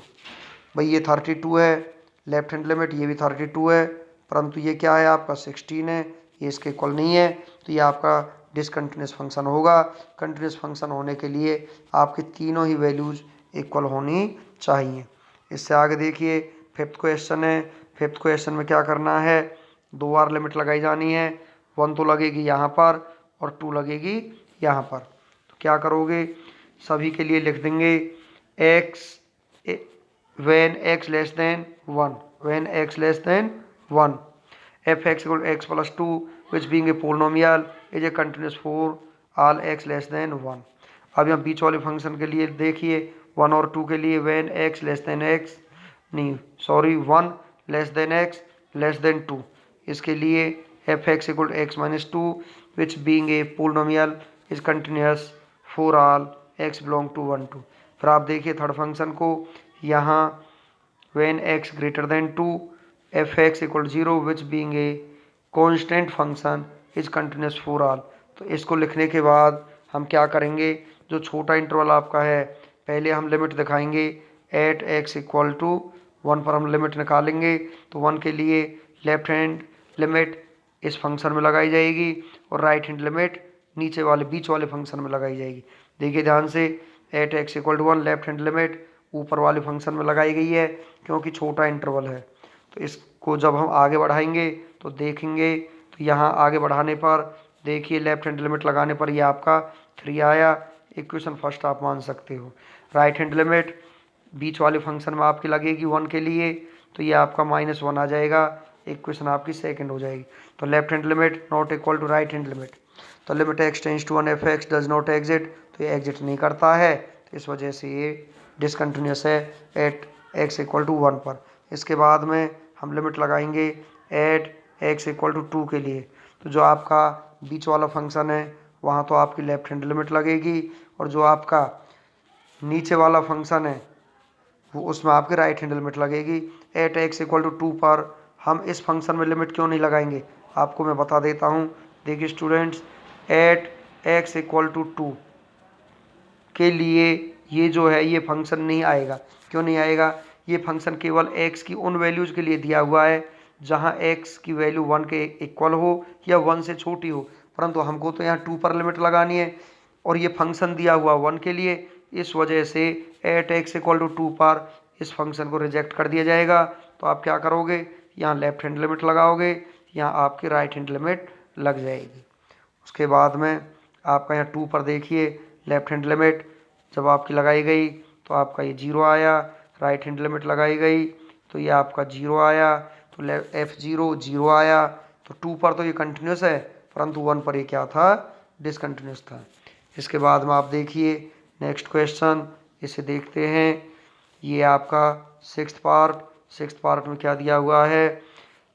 भाई ये 32 है, लेफ्ट हैंड लिमिट ये भी 32 है, परंतु ये क्या है आपका 16 है, ये इसके इक्वल नहीं है, तो ये आपका डिसकंटिन्यूस फंक्शन होगा। कंटिन्यूस फंक्शन होने के लिए आपकी तीनों ही वैल्यूज़ इक्वल होनी चाहिए। इससे आगे देखिए फिफ्थ क्वेश्चन है। फिफ्थ क्वेश्चन में क्या करना है, 2 बार लिमिट लगाई जानी है। 1 तो लगेगी यहाँ पर और 2 लगेगी यहाँ पर। तो क्या करोगे, सभी के लिए लिख देंगे x when x less than 1, when x less than 1 f(x equal to x plus 2 which being a polynomial is a continuous for all x less than 1। अब यहाँ बीच वाले फंक्शन के लिए देखिए 1 और 2 के लिए when x less than x नहीं sorry 1 less than x less than 2, इसके लिए f(x equal to x minus 2 which being a polynomial is continuous for all x belong to 1 2। फिर आप देखिए थर्ड फंक्शन को, यहाँ when x greater than 2 f(x equal to 0 which being a constant function is continuous for all। तो इसको लिखने के बाद हम क्या करेंगे, जो छोटा इंटरवल आपका है पहले हम लिमिट दिखाएंगे एट x इक्वल टू 1 पर हम लिमिट निकालेंगे। तो 1 के लिए लेफ्ट हैंड लिमिट इस फंक्शन में लगाई जाएगी और राइट हैंड लिमिट नीचे वाले बीच वाले फंक्शन में लगाई जाएगी। देखिए ध्यान से, at x equal to 1 left hand limit ऊपर वाले फंक्शन में लगाई गई है क्योंकि छोटा इंटरवल है। तो इसको जब हम आगे बढ़ाएंगे तो देखेंगे, तो यहाँ आगे बढ़ाने पर देखिए लेफ्ट हैंड लिमिट लगाने पर ये आपका 3 आया। इक्वेशन फर्स्ट आप मान सकते हो। राइट हैंड लिमिट बीच वाले फंक्शन में आपकी लगेगी 1 के लिए, तो ये आपका -1 आ जाएगा, इक्वेशन आपकी सेकंड हो जाएगी। तो left hand limit not equal to right hand limit. तो limit x tends to 1 f(x) does not exist, तो ये एग्जिट नहीं करता है, तो इस वजह से ये डिसकंटिन्यूस है एट x इक्वल टू 1 पर। इसके बाद में हम लिमिट लगाएंगे एट x इक्वल टू 2 के लिए। तो जो आपका बीच वाला फंक्शन है वहाँ तो आपकी लेफ्ट हैंड लिमिट लगेगी और जो आपका नीचे वाला फंक्शन है वो उसमें आपकी राइट हैंड लिमिट लगेगी। एट x इक्वल टू 2 पर हम इस फंक्शन में लिमिट क्यों नहीं लगाएंगे आपको मैं बता देता हूँ। देखिए students, at x equal to 2 के लिए ये जो है ये फंक्शन नहीं आएगा। क्यों नहीं आएगा, ये फंक्शन केवल x की उन वैल्यूज़ के लिए दिया हुआ है जहाँ x की वैल्यू 1 के इक्वल हो या 1 से छोटी हो, परंतु हमको तो यहाँ 2 पर लिमिट लगानी है और ये फंक्शन दिया हुआ 1 के लिए, इस वजह से एट x इक्वल टू 2 पर इस फंक्शन को रिजेक्ट कर दिया जाएगा। तो आप क्या करोगे, यहाँ लेफ्ट हैंड लिमिट लगाओगे, यहाँ आपकी राइट हैंड लिमिट लग जाएगी। उसके बाद में आपका यहाँ 2 पर देखिए लेफ्ट हैंड लिमिट जब आपकी लगाई गई तो आपका ये 0 आया, राइट हैंड लिमिट लगाई गई तो ये आपका 0 आया, तो f(0) 0 आया। तो 2 पर तो ये कंटिन्यूस है परंतु 1 पर ये क्या था, डिसकंटिन्यूस था। इसके बाद में आप देखिए नेक्स्ट क्वेश्चन, इसे देखते हैं। ये आपका सिक्स्थ पार्ट में क्या दिया हुआ है,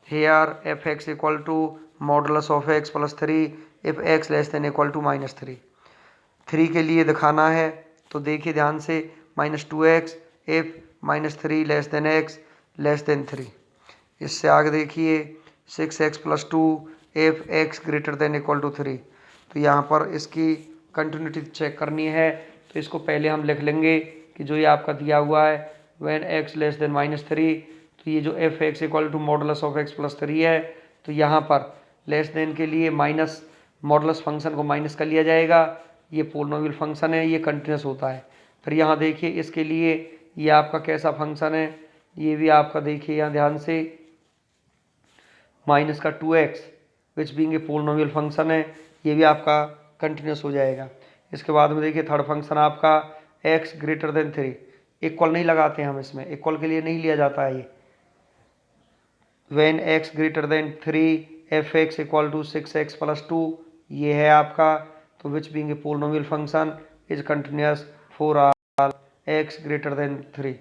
here f(x equal to modulus of x plus 3 if x less than equal to -3। 3 के लिए दिखाना है तो देखिए ध्यान से, -2x if -3 less than x less than 3। इससे आगे देखिए 6x plus 2 if x greater than equal to 3। तो यहाँ पर इसकी कंटिन्यूटी चेक करनी है तो इसको पहले हम लिख लेंगे कि जो ये आपका दिया हुआ है व्हेन x लेस देन -3, तो ये जो f(x equal to modulus of x plus 3 है, तो यहाँ पर लेस देन के लिए माइनस मॉडुलस फंक्शन को माइनस कर लिया जाएगा। ये पोलिनोमियल फंक्शन है, ये कंटिन्यूस होता है। फिर यहाँ देखिए इसके लिए ये आपका कैसा फंक्शन है, ये भी आपका देखिए यहाँ ध्यान से माइनस का 2x which being a polynomial function है, ये भी आपका कंटिन्यूस हो जाएगा। इसके बाद में देखिए थर्ड फंक्शन आपका x ग्रेटर देन 3, इक्वल नहीं लगाते हम, इसमें इक्वल के लिए नहीं लिया जाता है ये। When x greater than 3 f(x equal to 6x plus 2, ये है आपका। तो which being a polynomial function is continuous for all x greater than 3।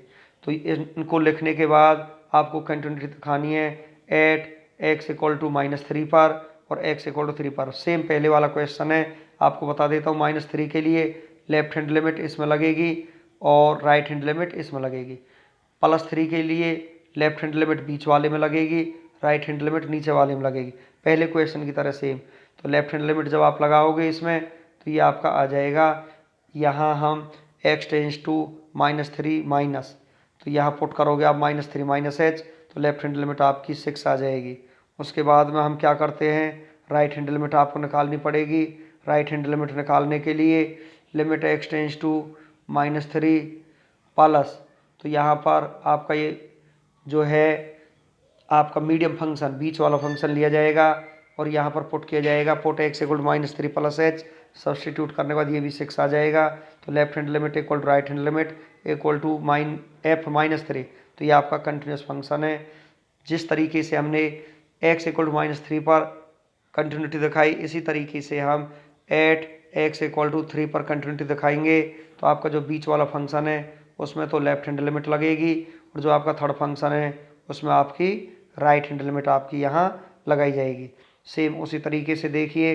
तो इनको लिखने के बाद आपको कंटिन्यूटी दिखानी है एट x इक्वल टू -3 पर और x इक्वल टू 3 पर। सेम पहले वाला क्वेश्चन है, आपको बता देता हूँ। -3 के लिए लेफ्ट हैंड लिमिट इसमें लगेगी और राइट हैंड लिमिट इसमें लगेगी। +3 के लिए लेफ्ट हैंड लिमिट बीच वाले में लगेगी, राइट हैंड लिमिट नीचे वाले में लगेगी, पहले क्वेश्चन की तरह सेम। तो लेफ्ट हैंड लिमिट जब आप लगाओगे इसमें तो ये आपका आ जाएगा, यहाँ हम x टेंड्स टू -3 माइनस, तो यहाँ पुट करोगे आप -3 -h, तो लेफ्ट हैंड लिमिट आपकी 6 आ जाएगी। उसके बाद में हम क्या करते हैं, राइट हैंड लिमिट आपको निकालनी पड़ेगी। राइट हैंड लिमिट निकालने के लिए limit x tends to -3 plus, तो यहाँ पर आपका ये जो है आपका मीडियम फंक्शन, बीच वाला फंक्शन लिया जाएगा और यहाँ पर पुट किया जाएगा। Put x equal to -3 plus h, substitute करने के बाद ये भी 6 आ जाएगा। तो left hand limit equal to right hand limit equal to f -3। तो ये आपका कंटिन्यूस फंक्शन है। जिस तरीके से हमने x इक्वल टू -3 पर कंटिन्यूटी दिखाई, इसी तरीके से हम एट x इक्वल टू 3 पर कंटिन्यूटी दिखाएंगे। तो आपका जो बीच वाला फंक्शन है उसमें तो लेफ्ट हैंड लिमिट लगेगी और जो आपका थर्ड फंक्शन है उसमें आपकी राइट हैंड लिमिट आपकी यहाँ लगाई जाएगी। सेम उसी तरीके से देखिए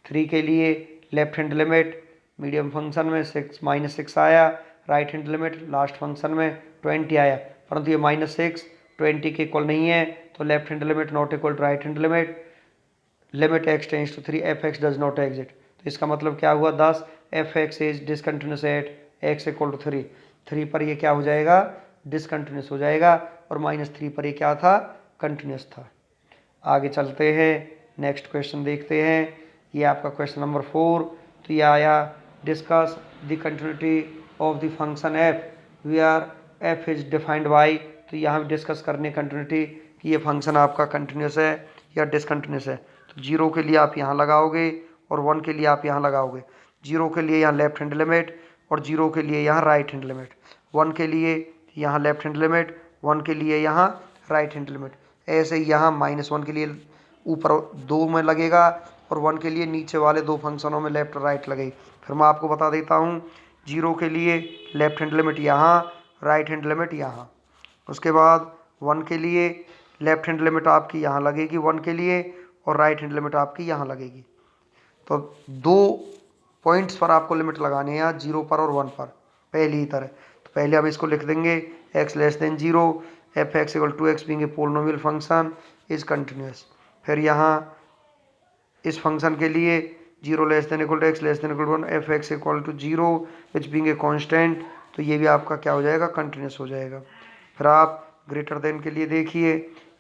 3 के लिए left hand limit medium function में -6 आया, right hand limit last function में 20 आया, परंतु ये -6 20 के इक्वल नहीं है। तो left hand limit not equal to right hand limit, limit x tends to 3 f x does not exist. तो इसका मतलब क्या हुआ 10 f x is discontinuous at x equal to 3। 3 पर ये क्या हो जाएगा, डिसकंटिन्यूस हो जाएगा और -3 पर ये क्या था, कंटिन्यूस था। आगे चलते हैं, नेक्स्ट क्वेश्चन देखते हैं। ये आपका क्वेश्चन नंबर 4। तो ये आया discuss the continuity of the function f where f is defined by. तो यहाँ डिस्कस करने कंटिन्यूटी कि ये फंक्शन आपका कंटिन्यूस है या डिसकंटिन्यूस है। तो 0 के लिए आप यहाँ लगाओगे और 1 के लिए आप यहाँ लगाओगे। 0 के लिए यहाँ लेफ्ट हैंड लिमिट और 0 के लिए यहाँ राइट हैंड लिमिट। 1 के लिए यहाँ लेफ्ट हैंड लिमिट, 1 के लिए यहाँ राइट हैंड लिमिट। ऐसे ही यहाँ -1 के लिए ऊपर 2 में लगेगा और 1 के लिए नीचे वाले 2 फंक्शनों में लेफ्ट और राइट लगेगी। फिर मैं आपको बता देता हूँ 0 के लिए लेफ्ट हैंड लिमिट यहाँ, राइट हैंड लिमिट यहाँ। उसके बाद 1 के लिए लेफ्ट हैंड लिमिट आपकी यहाँ लगेगी 1 के लिए और राइट हैंड लिमिट आपकी यहाँ लगेगी। तो 2 पॉइंट्स पर आपको लिमिट लगानी है, 0 पर और 1 पर, पहली ही तरह। तो पहले हम इसको लिख देंगे x less than 0 f x equal to x being a polynomial function is continuous. फिर यहाँ इस फंक्शन के लिए 0 less than equal to x less than equal to 1 f x equal to 0 which being a constant. तो ये भी आपका क्या हो जाएगा, कंटिन्यूस हो जाएगा। फिर आप ग्रेटर देन के लिए देखिए,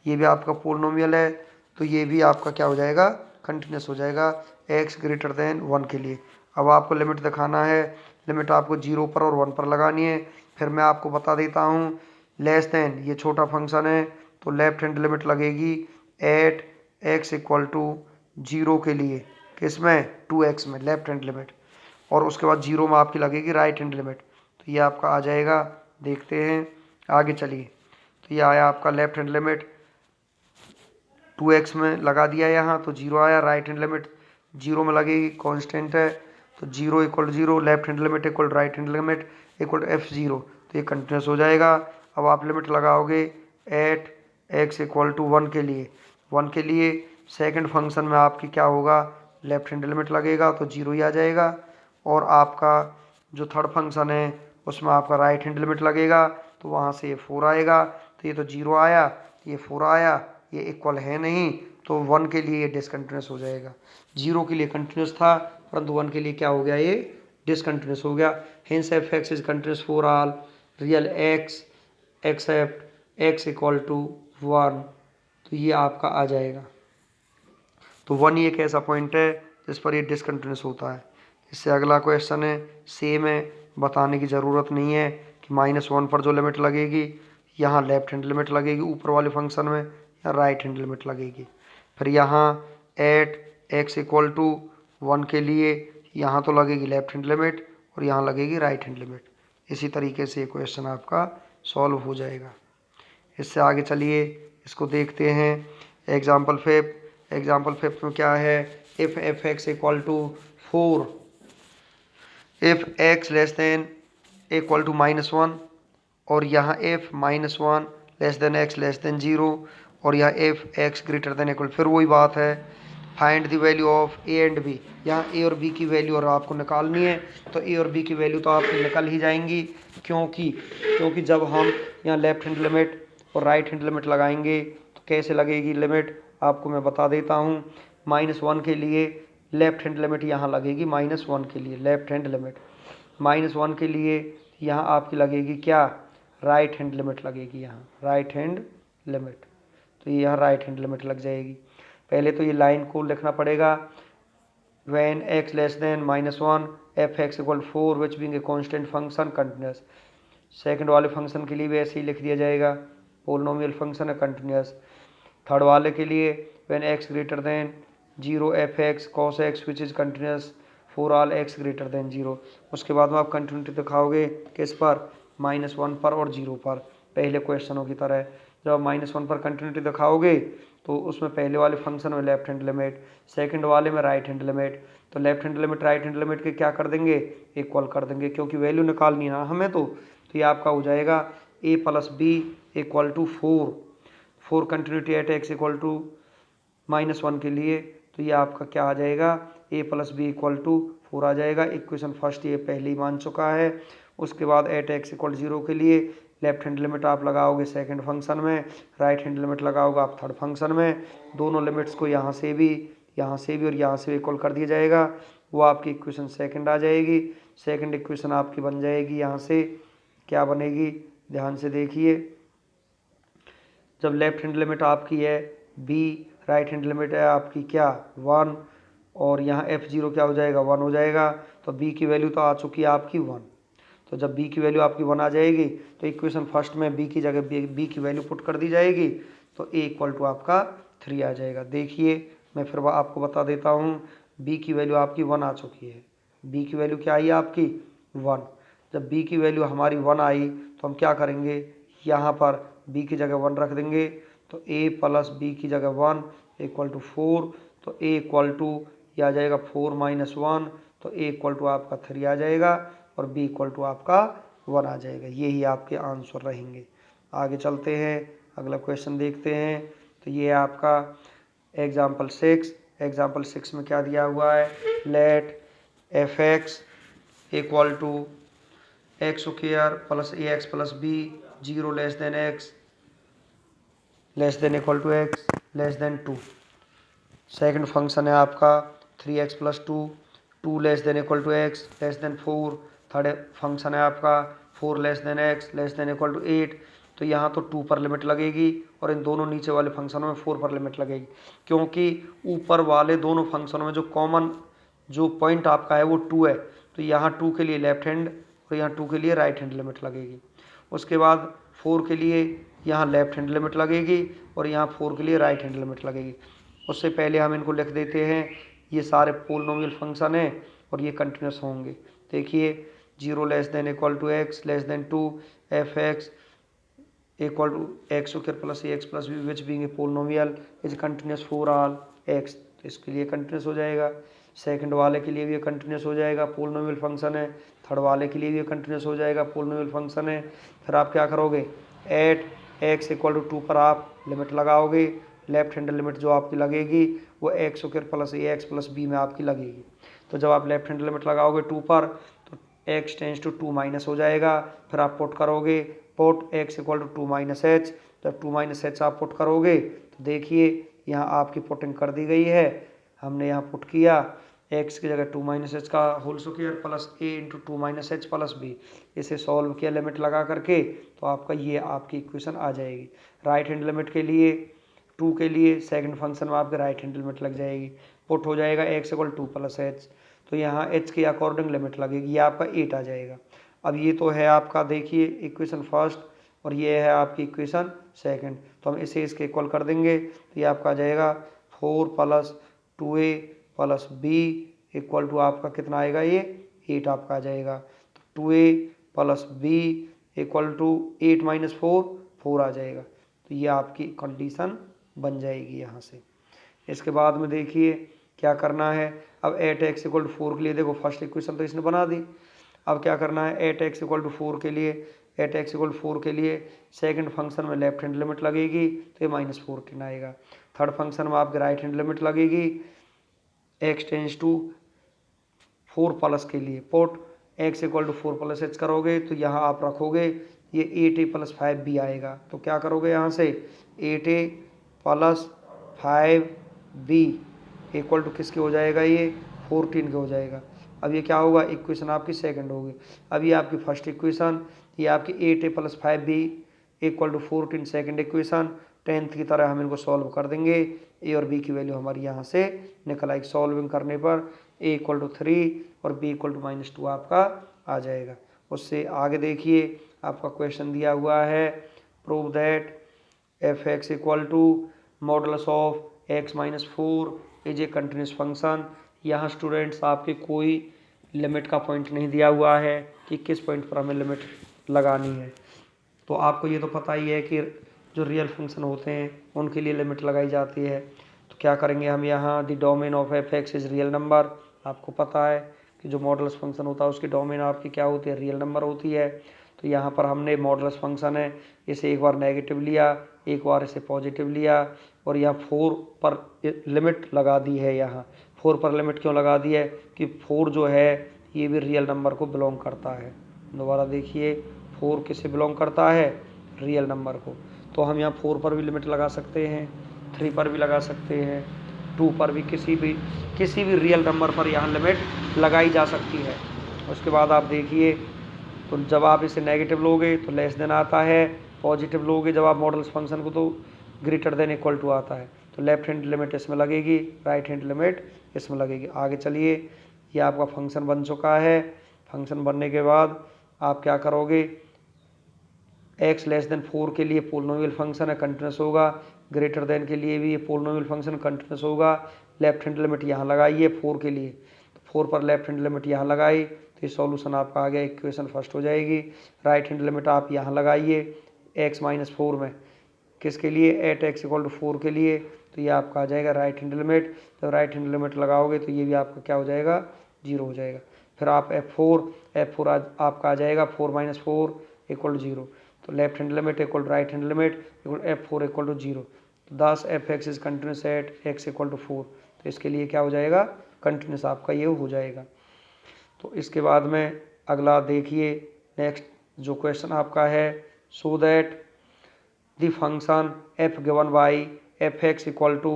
ये भी आपका पोलिनोमियल है तो ये भी आपका क्या हो जाएगा, कंटिन्यूस हो जाएगा x ग्रेटर देन 1 के लिए। अब आपको लिमिट दिखाना है, लिमिट आपको 0 पर और 1 पर लगानी है। फिर मैं आपको बता देता हूँ लेस देन ये छोटा फंक्शन है तो लेफ्ट हैंड लिमिट लगेगी एट x इक्वल टू 0 के लिए, किसमें 2x में लेफ्ट हैंड लिमिट, और उसके बाद 0 में आपकी लगेगी राइट हैंड लिमिट। तो ये आपका आ जाएगा, देखते हैं आगे चलिए। तो ये आया आपका लेफ्ट हैंड लिमिट 2x में लगा दिया यहाँ तो 0 आया, राइट हैंड लिमिट 0 में लगेगी, कांस्टेंट है तो 0 equal 0, left hand limit equal right hand limit equal f0। तो ये कंटिन्यूस हो जाएगा। अब आप लिमिट लगाओगे एट x इक्वल टू 1 के लिए, 1 के लिए सेकंड फंक्शन में आपकी क्या होगा, लेफ्ट हैंड लिमिट लगेगा तो 0 ही आ जाएगा। और आपका जो थर्ड फंक्शन है उसमें आपका राइट हैंड लिमिट लगेगा तो वहाँ से ये 4 आएगा। तो ये तो 0 आया, ये 4 आया, ये इक्वल है नहीं तो 1 के लिए ये डिसकंटिन्यूस हो जाएगा। 0 के लिए कंटिन्यूस था परंतु 1 के लिए क्या हो गया, ये डिसकंटिन्यूस हो गया। Hence f x is continuous for all real x except x equal to 1। तो ये आपका आ जाएगा। तो 1 ही एक ऐसा पॉइंट है जिस पर ये डिसकंटिन्यूस होता है। इससे अगला क्वेश्चन है, सेम है, बताने की ज़रूरत नहीं है कि -1 पर जो लिमिट लगेगी यहाँ लेफ्ट हैंड लिमिट लगेगी ऊपर वाले फंक्शन में या राइट हैंड लिमिट लगेगी। फिर यहाँ एट x इक्वल टू 1 के लिए यहाँ तो लगेगी लेफ्ट हैंड लिमिट और यहाँ लगेगी राइट हैंड लिमिट। इसी तरीके से ये क्वेश्चन आपका सॉल्व हो जाएगा। इससे आगे चलिए इसको देखते हैं। एग्जाम्पल 5 में क्या है, if f x equal to 4, if x less than equal to -1 और यहाँ if -1 less than x less than 0 और यहाँ if x greater than equal, फिर वही बात है find the value of a and b. यहाँ ए और बी की वैल्यू और आपको निकालनी है तो ए और बी की वैल्यू तो आपकी निकल ही जाएंगी, क्योंकि जब हम यहाँ लेफ्ट हैंड लिमिट और राइट हैंड लिमिट लगाएंगे तो कैसे लगेगी लिमिट, आपको मैं बता देता हूँ। -1 के लिए लेफ्ट हैंड लिमिट यहाँ लगेगी, -1 के लिए लेफ्ट हैंड लिमिट, -1 के लिए यहाँ आपकी लगेगी क्या, राइट हैंड लिमिट लगेगी, यहाँ राइट हैंड लिमिट। तो ये यहाँ राइट हैंड लिमिट लग जाएगी। पहले तो ये लाइन को लिखना पड़ेगा, when x less then -1 f x equal 4 which being a constant function continuous. Second वाले फंक्शन के लिए भी ऐसे ही लिख दिया जाएगा, पोलिनोमियल फंक्शन है कंटिन्यूस। थर्ड वाले के लिए when x greater than 0 f(x) cos x which is continuous for all x greater than 0। उसके बाद में आप कंटिन्यूटी दिखाओगे किस पर, -1 पर और 0 पर, पहले क्वेश्चनों की तरह। जब आप -1 पर कंटिन्यूटी दिखाओगे तो उसमें पहले वाले फंक्शन में लेफ्ट हैंड लिमिट, सेकंड वाले में राइट हैंड लिमिट। तो left hand limit right hand limit के क्या कर देंगे, इक्वल कर देंगे, क्योंकि वैल्यू निकालनी है ना हमें। तो ये आपका हो जाएगा a + b = 4। 4 continuity at x = -1 के लिए, तो ये आपका क्या आ जाएगा, a + b = 4 आ जाएगा। इक्वेशन फर्स्ट ये पहले ही मान चुका है। उसके बाद एट x = 0 के लिए लेफ्ट हैंड लिमिट आप लगाओगे सेकंड फंक्शन में, राइट हैंड लिमिट लगाओगे आप थर्ड फंक्शन में। दोनों लिमिट्स को यहाँ से भी और यहाँ से भी इक्वल कर दिया जाएगा। वो आपकी इक्वेशन सेकंड आ जाएगी। सेकंड इक्वेशन आपकी बन जाएगी, यहाँ से क्या बनेगी, ध्यान से देखिए। जब लेफ्ट हैंड लिमिट आपकी है b, राइट हैंड लिमिट है आपकी क्या 1, और यहाँ f0 क्या हो जाएगा 1 हो जाएगा। तो b की वैल्यू तो आ चुकी है आपकी 1। तो जब b की वैल्यू आपकी 1 आ जाएगी तो इक्वेशन फर्स्ट में b की जगह b की वैल्यू पुट कर दी जाएगी, तो a = आपका 3 आ जाएगा। देखिए मैं फिर आपको बता देता हूँ, b की वैल्यू आपकी 1 आ चुकी है। b की वैल्यू क्या आई आपकी 1। जब b की वैल्यू हमारी 1 आई तो हम क्या करेंगे, यहाँ पर b की जगह 1 रख देंगे। तो a + b की जगह 1 = 4। तो a = ये आ जाएगा 4 - 1, तो a = आपका 3 आ जाएगा और b = आपका 1 आ जाएगा। यही आपके आंसर रहेंगे। आगे चलते हैं, अगला क्वेश्चन देखते हैं। तो ये आपका एग्जाम्पल 6 में क्या दिया हुआ है, late f(x) = x² + ax + b 0 < x x 2। Second function है आपका 3x + 2 2 < x < 4। थर्ड फंक्शन है आपका 4 x < 8। तो यहाँ तो 2 पर लिमिट लगेगी और इन दोनों नीचे वाले फंक्शनों में 4 पर लिमिट लगेगी, क्योंकि ऊपर वाले दोनों फंक्शनों में जो कॉमन जो पॉइंट आपका है वो 2 है। तो यहाँ 2 के लिए लेफ्ट हैंड और यहाँ 2 के लिए राइट हैंड लिमिट लगेगी। उसके बाद 4 के लिए यहाँ लेफ्ट हैंड लिमिट लगेगी और यहाँ 4 के लिए राइट हैंड लिमिट लगेगी। उससे पहले हम इनको लिख देते हैं, ये सारे पोलिनोमियल फंक्शन हैं और ये कंटिन्यूस होंगे। देखिए 0 < x < 2 f(x) = x² + ax + b which being a polynomial is continuous for all x। तो इसके लिए कंटिन्यूस हो जाएगा। सेकंड वाले के लिए भी कंटिन्यूस हो जाएगा, पोलिनोमियल फंक्शन है। थर्ड वाले के लिए भी कंटिन्यूस हो जाएगा, पोलिनोमियल फंक्शन है। फिर आप क्या करोगे, एट x = 2 पर आप लिमिट लगाओगे। लेफ्ट हैंड लिमिट जो आपकी लगेगी वो x² + ax + b में आपकी लगेगी। तो जब आप लेफ्ट हैंड लिमिट लगाओगे 2 पर तो x → 2 माइनस हो जाएगा। फिर आप पुट करोगे, पुट x = 2 - h। जब 2 - h आप पुट करोगे तो देखिए यहाँ आपकी पुटिंग कर दी गई है। हमने यहाँ पुट किया x की जगह 2 - h का whole square plus a × 2 - h plus b। इसे सॉल्व किया लिमिट लगा करके, तो आपका ये आपकी इक्वेशन आ जाएगी। राइट हैंड लिमिट के लिए 2 के लिए सेकंड फंक्शन में आपके राइट हैंड लिमिट लग जाएगी। पुट हो जाएगा x = 2 + h। तो यहाँ h के अकॉर्डिंग लिमिट लगेगी, ये आपका 8 आ जाएगा। अब ये तो है आपका, देखिए इक्वेशन फर्स्ट और ये है आपकी इक्वेशन सेकंड। तो हम इसे इसके इक्वल कर देंगे, तो ये आपका आ जाएगा 4 + 2a + b = आपका कितना आएगा, ये 8 आपका आ जाएगा। तो 2a + b = 8 - 4 4 आ जाएगा। तो ये आपकी कंडीशन बन जाएगी यहाँ से। इसके बाद में देखिए क्या करना है। अब एट x = 4 के लिए देखो, फर्स्ट इक्वेशन तो इसने बना दी। अब क्या करना है, एट x = 4 के लिए, एट x = 4 के लिए सेकंड फंक्शन में लेफ्ट हैंड लिमिट लगेगी तो ये -14 आएगा। थर्ड फंक्शन में आपके राइट हैंड लिमिट लगेगी x → 4 प्लस के लिए, पुट x = 4 + h करोगे तो यहाँ आप रखोगे ये 8a + 5b आएगा। तो क्या करोगे यहाँ से 8a + 5b = किसके हो जाएगा, ये 14 के हो जाएगा। अब ये क्या होगा, इक्वेशन आपकी सेकंड होगी। अब ये आपकी फर्स्ट इक्वेशन, ये आपकी 8a + 5b = 14 second equation. 10th की तरह हम इनको सॉल्व कर देंगे। a और b की वैल्यू हमारी यहाँ से निकल आएगी। सॉल्विंग करने पर a = 3 और b = -2 आपका आ जाएगा। उससे आगे देखिए आपका क्वेश्चन दिया हुआ है, prove that f x equal to modulus of x minus 4 is a continuous function. यहाँ स्टूडेंट्स आपके कोई लिमिट का पॉइंट नहीं दिया हुआ है कि किस पॉइंट पर हमें लिमिट लगानी है। तो आपको ये तो पता ही है कि जो रियल फंक्शन होते हैं उनके लिए लिमिट लगाई जाती है। तो क्या करेंगे हम यहाँ, the domain of f x is real number. आपको पता है कि जो मॉडुलस फंक्शन होता है उसकी डोमेन आपकी क्या होती है, रियल नंबर होती है। तो यहाँ पर हमने मॉडुलस फंक्शन है, इसे एक बार नेगेटिव लिया, एक बार इसे पॉजिटिव लिया और यहाँ 4 पर लिमिट लगा दी है। यहाँ 4 पर लिमिट क्यों लगा दी है कि 4 जो है ये भी रियल नंबर को बिलोंग करता है। दोबारा देखिए, 4 किसे बिलोंग करता है, रियल नंबर को। तो हम यहाँ 4 पर भी लिमिट लगा सकते हैं, 3 पर भी लगा सकते हैं, 2 पर भी, किसी भी रियल नंबर पर यहाँ लिमिट लगाई जा सकती है। उसके बाद आप देखिए, तो जब आप इसे नेगेटिव लोगे तो लेस देन आता है, पॉजिटिव लोगे जब आप मॉडल्स फंक्शन को तो ग्रेटर देन इक्वल टू आता है। तो लेफ्ट हैंड लिमिट इसमें लगेगी, राइट हैंड लिमिट इसमें लगेगी। आगे चलिए, ये आपका फंक्शन बन चुका है। फंक्शन बनने के बाद आप क्या करोगे, x लेस देन 4 के लिए पोलिनोमियल फंक्शन है, कंटिन्यूस होगा। ग्रेटर देन के लिए भी ये पोलिनोमियल फंक्शन कंटिन्यूस होगा। लेफ्ट हैंड लिमिट यहाँ लगाइए 4 के लिए, तो 4 पर लेफ्ट हैंड लिमिट यहाँ लगाई तो ये सॉल्यूशन आपका आ गया, इक्वेशन फर्स्ट हो जाएगी। राइट हैंड लिमिट आप यहाँ लगाइए x माइनस 4 में, किसके लिए, एट एक्स इक्वल टू 4 के लिए, तो ये आपका आ जाएगा राइट हैंड लिमिट। तो राइट हैंड लिमिट लगाओगे तो ये भी आपका क्या हो जाएगा, 0 हो जाएगा। फिर आप f4 आपका आ जाएगा 4 माइनस 4 इक्वल टू 0। तो left hand limit equal to right hand limit equal f4 equal to 0। तो 10 f x is continuous at x equal to 4। तो इसके लिए क्या हो जाएगा, कंटिन्यूस आपका ये हो जाएगा। तो इसके बाद में अगला देखिए, नेक्स्ट जो क्वेश्चन आपका है, सो that the function f given by f x equal to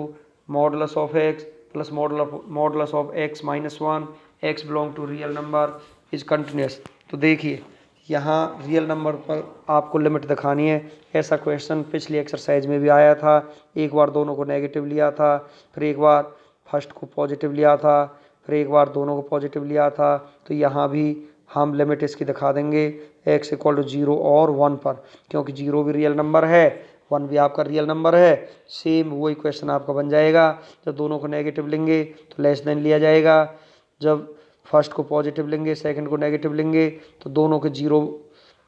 modulus of x plus modulus of x minus 1 x belong to real number is continuous. तो देखिए यहाँ रियल नंबर पर आपको लिमिट दिखानी है। ऐसा क्वेश्चन पिछली एक्सरसाइज में भी आया था, एक बार दोनों को नेगेटिव लिया था, फिर एक बार फर्स्ट को पॉजिटिव लिया था, फिर एक बार दोनों को पॉजिटिव लिया था। तो यहाँ भी हम लिमिट इसकी दिखा देंगे x इक्वल टू 0 और 1 पर, क्योंकि 0 भी रियल नंबर है, 1 भी आपका रियल नंबर है। सेम वही क्वेश्चन आपका बन जाएगा, जब दोनों को नेगेटिव लेंगे तो लेस देन लिया जाएगा, जब फर्स्ट को पॉजिटिव लेंगे सेकंड को नेगेटिव लेंगे तो दोनों के 0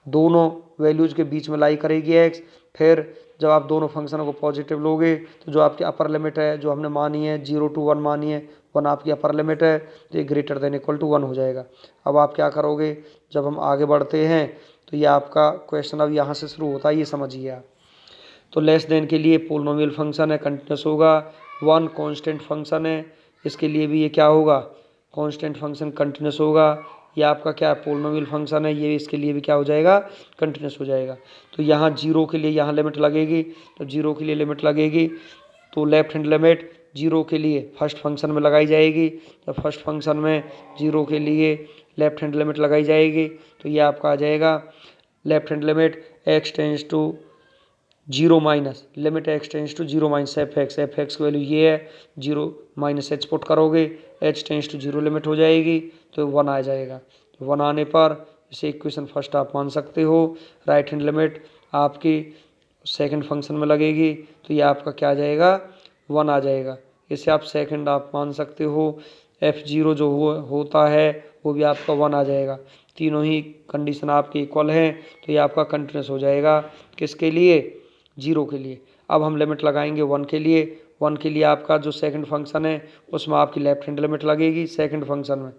दोनों वैल्यूज़ के बीच में लाई करेगी x। फिर जब आप दोनों फंक्शनों को पॉजिटिव लोगे तो जो आपकी अपर लिमिट है, जो हमने मानी है 0 to 1 मानी है, 1 आपकी अपर लिमिट है, तो ये ग्रेटर देन इक्वल टू 1 हो जाएगा। अब आप क्या करोगे, जब हम आगे बढ़ते हैं तो ये आपका क्वेश्चन अब यहाँ से शुरू होता है, ये समझिए आप। तो लेस देन के लिए पोलिनोमियल फंक्शन है, कंटिन्यूस होगा। 1 कांस्टेंट फंक्शन है, इसके लिए भी ये क्या होगा, कांस्टेंट फंक्शन कंटिन्यूस होगा। ये आपका क्या पोलिनोमियल फंक्शन है, ये इसके लिए भी क्या हो जाएगा, कंटिन्यूस हो जाएगा। तो यहाँ 0 के लिए यहाँ लिमिट लगेगी, तो 0 के लिए लिमिट लगेगी तो लेफ्ट हैंड लिमिट 0 के लिए फर्स्ट फंक्शन में लगाई जाएगी। तो फर्स्ट फंक्शन में 0 के लिए लेफ्ट हैंड लिमिट लगाई जाएगी, तो ये आपका आ जाएगा left hand limit x tends to 0 minus limit x tends to 0 minus f x की वैल्यू ये है, 0 माइनस एच पुट करोगे h टेंस टू 0 लिमिट हो जाएगी तो 1 आ जाएगा। तो 1 आने पर इसे इक्वेशन फर्स्ट आप मान सकते हो। राइट हैंड लिमिट आपकी सेकंड फंक्शन में लगेगी तो ये आपका क्या आ जाएगा, 1 आ जाएगा। इसे आप सेकंड आप मान सकते हो। f0 जो होता है वो भी आपका 1 आ जाएगा। तीनों ही कंडीशन आपकी इक्वल हैं तो ये आपका कंटिन्यूस हो जाएगा, किसके लिए, 0 के लिए। अब हम लिमिट लगाएंगे 1 के लिए। 1 के लिए आपका जो सेकंड फंक्शन है उसमें आपकी लेफ्ट हैंड लिमिट लगेगी सेकंड फंक्शन में,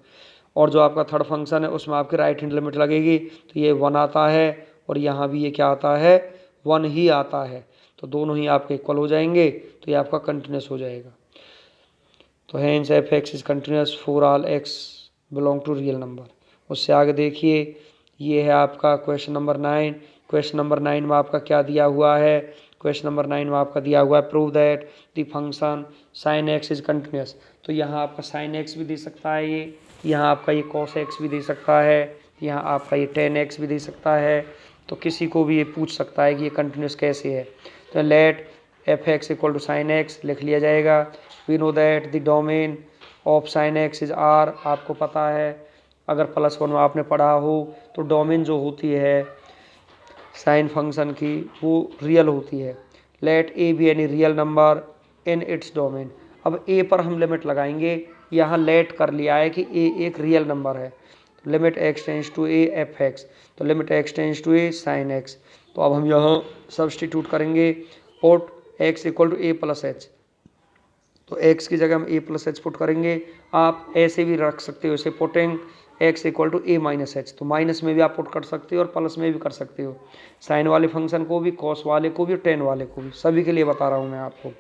और जो आपका थर्ड फंक्शन है उसमें आपकी राइट हैंड लिमिट लगेगी। तो ये 1 आता है और यहाँ भी ये क्या आता है, 1 ही आता है। तो दोनों ही आपके इक्वल हो जाएंगे तो ये आपका कंटिन्यूस हो जाएगा। तो hence f x is continuous for all x belong to real number. उससे आगे देखिए, ये है आपका क्वेश्चन नंबर 9। क्वेश्चन नंबर 9 में आपका क्या दिया हुआ है, क्वेश्चन नंबर 9 में आपका दिया हुआ है prove that the function sine x is continuous. तो यहाँ आपका साइन एक्स भी दे सकता है, ये यहाँ आपका ये कॉस एक्स भी दे सकता है, यहाँ आपका ये टेन एक्स भी दे सकता है। तो किसी को भी ये पूछ सकता है कि ये कंटिन्यूस कैसे है। तो let f x equal to sine x लिख लिया जाएगा। We know that the domain of sine x is R. आपको पता है, अगर +1 में आपने पढ़ा हो तो डोमेन जो होती है साइन फंक्शन की वो रियल होती है, let a b any real number in its domain. अब ए पर हम लिमिट लगाएंगे, यहाँ लेट कर लिया है कि ए एक रियल नंबर है, limit x tends to a f x, तो limit x tends to a sine x. तो अब हम यहाँ सब्सटीट्यूट करेंगे, put x equal to a plus h, तो x की जगह हम a प्लस एच पुट करेंगे। आप ऐसे भी रख सकते हो, इसे putting x equal to a minus h, तो माइनस में भी आप पुट कर सकते हो और प्लस में भी कर सकते हो, साइन वाले फंक्शन को भी, कॉस वाले को भी, टेन वाले को भी, सभी के लिए बता रहा हूँ मैं आपको।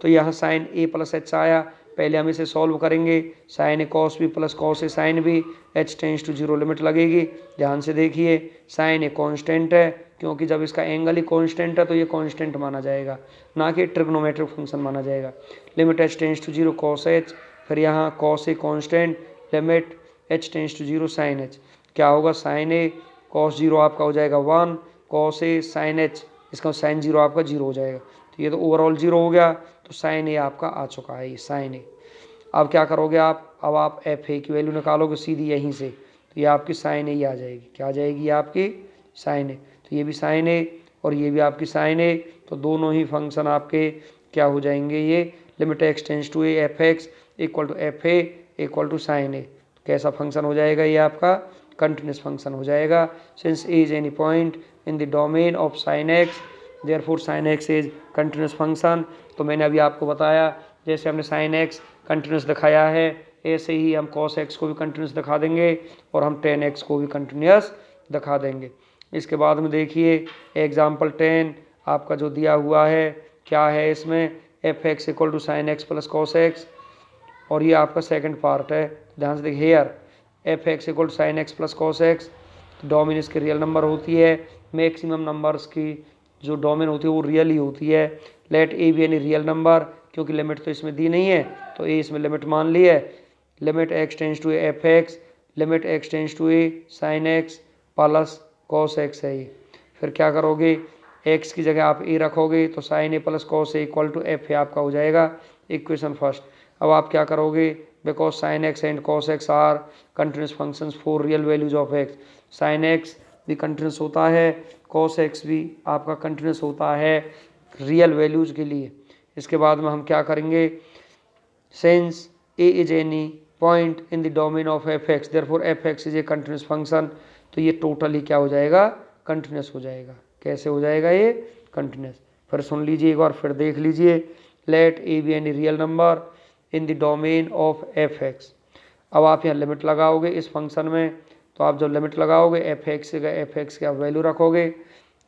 तो यहाँ साइन a प्लस एच आया, पहले हम इसे सॉल्व करेंगे, sine a cos b plus cos a sine b, h tends to zero limit लगेगी। ध्यान से देखिए, साइन ए कॉन्स्टेंट है, क्योंकि जब इसका एंगल ही कॉन्स्टेंट है तो ये कॉन्स्टेंट माना जाएगा, ना कि ट्रिग्नोमेट्रिक फंक्शन माना जाएगा। Limit h tends to zero cos h, फिर यहाँ cos a constant, limit h tends to zero sine h, क्या होगा, साइन ए कॉस जीरो आपका हो जाएगा 1, कॉस ए साइन एच, इसका साइन जीरो आपका जीरो हो जाएगा, तो ये तो ओवरऑल जीरो हो गया, तो साइन ए आपका आ चुका है, ये साइन ए। अब क्या करोगे आप, अब आप एफ ए की वैल्यू निकालोगे सीधी यहीं से, तो ये आपकी साइन ए ही आ जाएगी, क्या आ जाएगी, ये आपकी साइन ए, तो ये भी साइन ए और ये भी आपकी साइन ए, तो दोनों ही फंक्शन आपके क्या हो जाएंगे, ये limit x tends to a f x equal to f a equal to sine a, कैसा फंक्शन हो जाएगा, ये आपका कंटिन्यूस फंक्शन हो जाएगा। Since A is any point in the domain of sine x therefore sign x is continuous function. तो मैंने अभी आपको बताया, जैसे हमने साइन एक्स कंटिन्यूस दिखाया है, ऐसे ही हम कॉस एक्स को भी कंटिन्यूस दिखा देंगे और हम टेन एक्स को भी कंटिन्यूस दिखा देंगे। इसके बाद में देखिए एग्जाम्पल 10 आपका जो दिया हुआ है, क्या है इसमें, f x equal to sine x plus cos x, और ये आपका सेकंड पार्ट है, ध्यान से देखिए, here f x equal to sine x plus cos x, domain इसकी रियल नंबर होती है, मैक्सिमम नंबर्स की जो डोमेन होती है वो रियल ही होती है। Let a b any real number, क्योंकि लिमिट तो इसमें दी नहीं है तो ए इसमें लिमिट मान ली है, limit x tends to a f x, limit x tends to a sine x plus cos x है ये। फिर क्या करोगे, एक्स की जगह आप ए रखोगे तो sine a plus cos a equal to f a आपका हो जाएगा इक्वेशन फर्स्ट। अब आप क्या करोगे, because sine x and cos x are continuous functions for real values of x, sine x भी कंटिन्यूस होता है, कॉस एक्स भी आपका कंटिन्यूस होता है रियल वैल्यूज के लिए। इसके बाद में हम क्या करेंगे, since A is any point in the domain of f x therefore F x is a continuous function, तो ये टोटली क्या हो जाएगा, कंटिन्यूस हो जाएगा। कैसे हो जाएगा ये, कंटिन्यूस। फिर सुन लीजिए एक बार, फिर देख लीजिए, let a b any real number in the domain of f x. अब आप यहाँ लिमिट लगाओगे इस फंक्शन में, तो आप जब लिमिट लगाओगे एफ एक्स की आप वैल्यू रखोगे,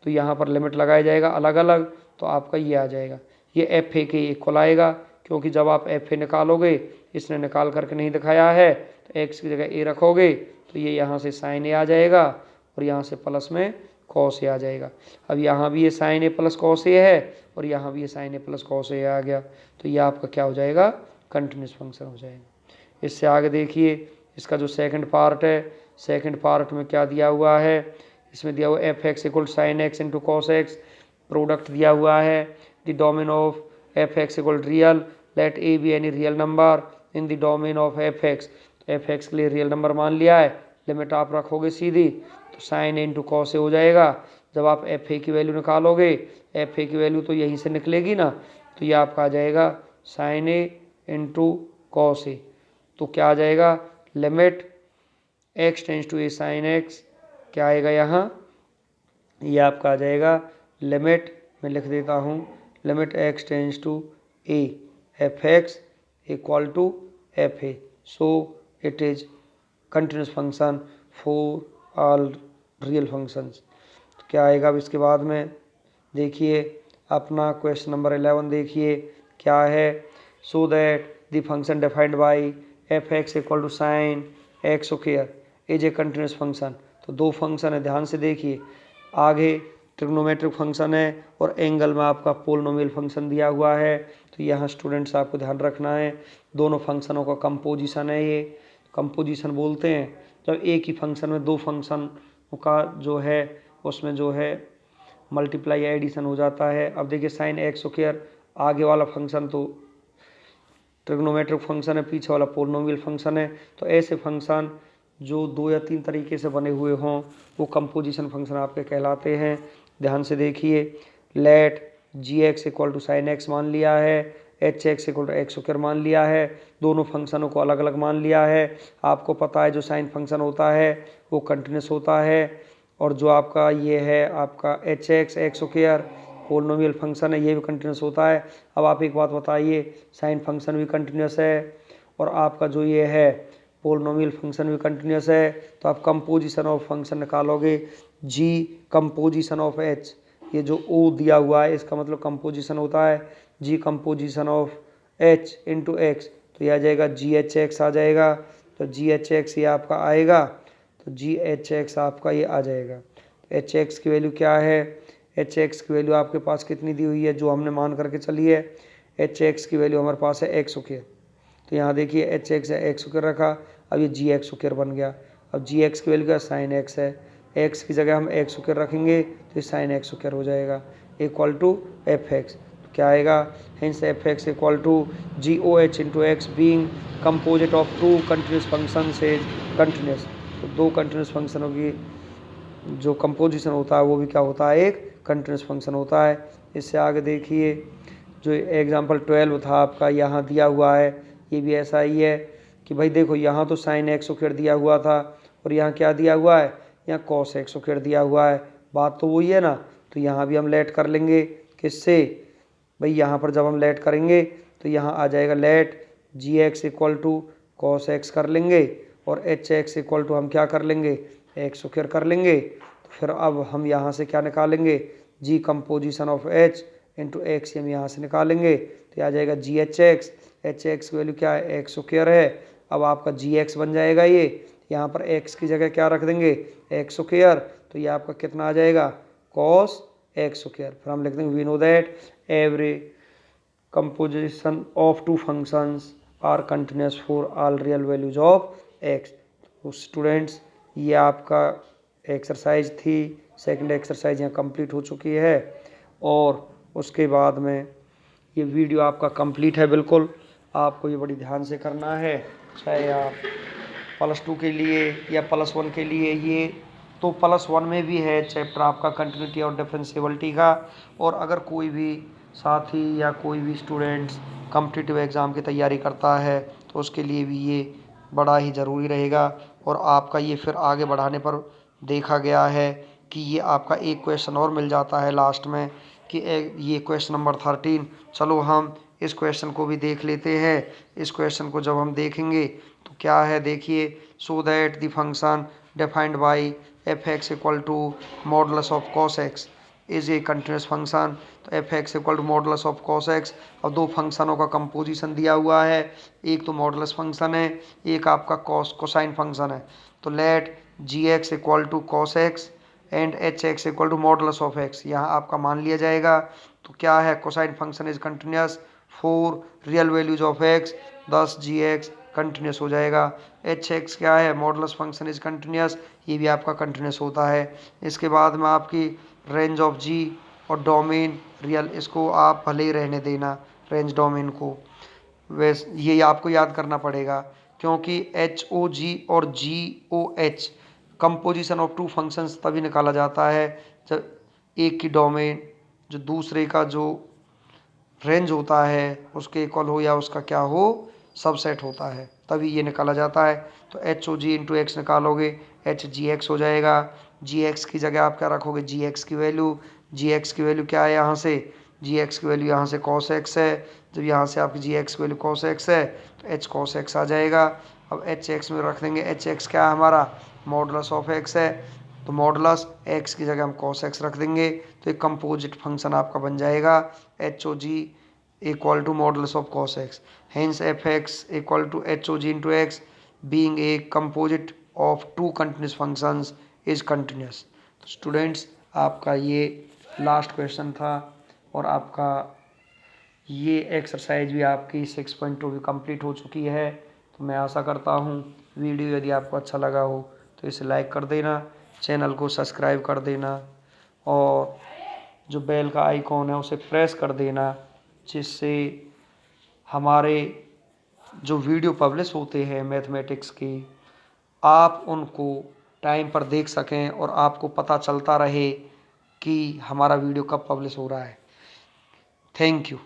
तो यहाँ पर लिमिट लगाया जाएगा अलग अलग, तो आपका ये आ जाएगा, ये एफ ए के इक्वल आएगा, क्योंकि जब आप एफ ए निकालोगे, इसने निकाल करके नहीं दिखाया है, तो एक्स की जगह ए रखोगे तो ये यहाँ से साइन ए आ जाएगा और यहाँ से प्लस में कॉस ए आ जाएगा। अब यहाँ भी ये साइन ए प्लस कॉस ए है और यहाँ भी ये साइन ए प्लस कॉस ए आ गया, तो ये आपका क्या हो जाएगा, कंटिन्यूस फंक्शन हो जाएगा। इससे आगे देखिए, इसका जो सेकंड पार्ट है, सेकंड पार्ट में क्या दिया हुआ है, इसमें दिया हुआ f x equal sine x into cos x, product दिया हुआ है, the domain of f x equal real, let a b any real number in the domain of f x, f x के लिए रियल नंबर मान लिया है, limit आप रखोगे सीधी, तो साइन ए इंटू कॉस ए हो जाएगा। जब आप एफ ए की वैल्यू निकालोगे, एफ ए की वैल्यू तो यहीं से निकलेगी ना, तो ये आपका आ जाएगा sine a into cos a, तो क्या आ जाएगा, limit x tends to a sine x, क्या आएगा यहाँ, ये आपका आ जाएगा लिमिट, मैं लिख देता हूँ, limit x tends to a f x equal to f a, so it is continuous function for all real functions. तो क्या आएगा अब इसके बाद में, देखिए अपना क्वेश्चन नंबर 11 देखिए क्या है, सो that the function defined by f x equal to sine x square is a continuous function. तो दो फंक्शन है, ध्यान से देखिए, आगे ट्रिग्नोमेट्रिक फंक्शन है और एंगल में आपका पोलिनोमियल फंक्शन दिया हुआ है, तो यहाँ स्टूडेंट्स आपको ध्यान रखना है, दोनों फंक्शनों का कंपोजिशन है, ये कंपोजिशन बोलते हैं जब एक ही फंक्शन में दो फंक्शन का जो है उसमें जो है मल्टीप्लाई एडिशन हो जाता है। अब देखिए साइन एक्स स्क्वायर, आगे वाला फंक्शन तो ट्रिग्नोमेट्रिक फंक्शन है, पीछे वाला पोलिनोमियल फंक्शन है, तो ऐसे फंक्शन जो दो या तीन तरीके से बने हुए हों वो कंपोजिशन फंक्शन आपके कहलाते हैं। ध्यान से देखिए, let g x equal to sine x मान लिया है, h x equal to x square मान लिया है, दोनों फंक्शनों को अलग अलग मान लिया है। आपको पता है जो साइन फंक्शन होता है वो कंटिन्यूस होता है, और जो आपका ये है आपका H x x square polynomial function है, ये भी कंटिन्यूस होता है। अब आप एक बात बताइए, साइन फंक्शन भी कंटिन्यूस है और आपका जो ये है पोलिनोमियल फंक्शन भी कंटिन्यूस है, तो आप कंपोजिशन ऑफ फंक्शन निकालोगे, जी कंपोजिशन ऑफ एच, ये जो ओ दिया हुआ है इसका मतलब कंपोजिशन होता है, g composition of h into x, तो यह आ जाएगा जी एच एक्स आ जाएगा। तो जी एच एक्स ये आपका आएगा, तो जी एच एक्स आपका ये आ जाएगा। तो एच एक्स की वैल्यू क्या है, एच एक्स की वैल्यू आपके पास कितनी दी हुई है जो हमने मान करके चली है, एच एक्स की वैल्यू हमारे पास है एक्स स्क्वायर। तो यहाँ देखिए एच एक्स है, एक्स स्क्वायर रखा, अब ये जी एक्स स्क्वायर बन गया। अब जी एक्स की वैल्यू क्या, साइन एक्स है, एक्स की जगह हम एक्स स्क्वायर रखेंगे तो ये साइन एक्स स्क्वायर हो जाएगा इक्वल टू एफ एक्स। तो क्या आएगा, hence f x equal to g o h into x being composite of two continuous function से कंटिन्यूस। तो दो कंटिन्यूस फंक्शनों की जो कंपोजिशन होता है वो भी क्या होता है, एक कंटिन्यूस फंक्शन होता है। इससे आगे देखिए जो एग्जांपल 12 था आपका, यहाँ दिया हुआ है, ये भी ऐसा ही है कि भाई देखो यहाँ तो साइन एक्स स्क्वायर दिया हुआ था और यहाँ क्या दिया हुआ है, यहाँ कॉस एक्स स्क्वायर दिया हुआ है, बात तो वही है ना। तो यहाँ भी हम लेट कर लेंगे, किससे भाई, यहाँ पर जब हम लेट करेंगे तो यहाँ आ जाएगा let g x equal to cos x कर लेंगे और एच एक्स इक्वल टू हम क्या कर लेंगे, एक्स स्क्वायर कर लेंगे। तो फिर अब हम यहाँ से क्या निकालेंगे, g composition of h into x हम यहाँ से निकालेंगे, तो आ जाएगा g h x, h x की वैल्यू क्या है, एक्स स्क्वायर है। अब आपका जी एक्स बन जाएगा, ये यहाँ पर एक्स की जगह क्या रख देंगे, एक्स स्क्वायर, तो ये आपका कितना आ जाएगा, कॉस एक्स स्क्वायर। फिर हम लिख देंगे we know that every composition of two functions are continuous for all real values of x. तो स्टूडेंट्स ये आपका एक्सरसाइज थी, सेकंड एक्सरसाइज यहाँ कंप्लीट हो चुकी है, और उसके बाद में ये वीडियो आपका कंप्लीट है बिल्कुल। आपको ये बड़ी ध्यान से करना है, चाहे आप +2 के लिए या +1 के लिए, ये तो +1 में भी है चैप्टर आपका कंटिन्यूटी और डिफरेंशिएबिलिटी का। और अगर कोई भी साथी या कोई भी स्टूडेंट्स कॉम्पिटिटिव एग्ज़ाम की तैयारी करता है तो उसके लिए भी ये बड़ा ही ज़रूरी रहेगा। और आपका ये फिर आगे बढ़ाने पर देखा गया है कि ये आपका एक क्वेश्चन और मिल जाता है लास्ट में कि ये क्वेश्चन नंबर 13। चलो हम इस क्वेश्चन को भी देख लेते हैं। इस क्वेश्चन को जब हम देखेंगे तो क्या है, देखिए, so that the function defined by f x equal to modulus of cos x is a continuous function. तो f x equal to modulus of cos x, और दो फंक्शनों का कंपोजिशन दिया हुआ है, एक तो मॉडुलस फंक्शन है, एक आपका कोसाइन फंक्शन है। तो let g x equal to cos x and h x equal to modulus of x, यहाँ आपका मान लिया जाएगा। तो क्या है, cosine function is continuous for real values of x, thus g x continuous हो जाएगा। एच एक्स क्या है, मॉडुलस फंक्शन इज कंटिन्यूस, ये भी आपका कंटिन्यूस होता है। इसके बाद में आपकी रेंज ऑफ जी और डोमेन रियल, इसको आप भले ही रहने देना रेंज डोमेन को, वैसे ये आपको याद करना पड़ेगा, क्योंकि एच ओ जी और g o h composition of two functions तभी निकाला जाता है जब एक की डोमेन जो दूसरे का जो रेंज होता है उसके इक्वल हो या उसका क्या हो, सबसेट होता है, तभी ये निकाला जाता है। तो H o g into x निकालोगे, एच जी एक्स हो जाएगा। जी एक्स की जगह आप क्या रखोगे, जी एक्स की वैल्यू, जी एक्स की वैल्यू क्या है यहाँ से, जी एक्स की वैल्यू यहाँ से कॉस एक्स है। जब यहाँ से आपकी जी एक्स की वैल्यू कॉस एक्स है तो एच कॉस एक्स आ जाएगा। अब एच एक्स में रख देंगे, एच एक्स क्या है हमारा, मॉडुलस ऑफ एक्स है, तो मॉडुलस एक्स की जगह हम कॉस एक्स रख देंगे, तो एक कंपोजिट फंक्शन आपका बन जाएगा h o g equal to modulus of cos x. Hence f x equal to h o g into x being a composite of two continuous functions is continuous. तो students आपका ये last question था, और आपका ये exercise भी आपकी 6.2 भी कंप्लीट हो चुकी है। तो मैं आशा करता हूँ वीडियो यदि आपको अच्छा लगा हो तो इसे लाइक कर देना, चैनल को सब्सक्राइब कर देना, और जो बेल का आइकॉन है उसे प्रेस कर देना, जिससे हमारे जो वीडियो पब्लिश होते हैं मैथमेटिक्स की, आप उनको टाइम पर देख सकें और आपको पता चलता रहे कि हमारा वीडियो कब पब्लिश हो रहा है। Thank you.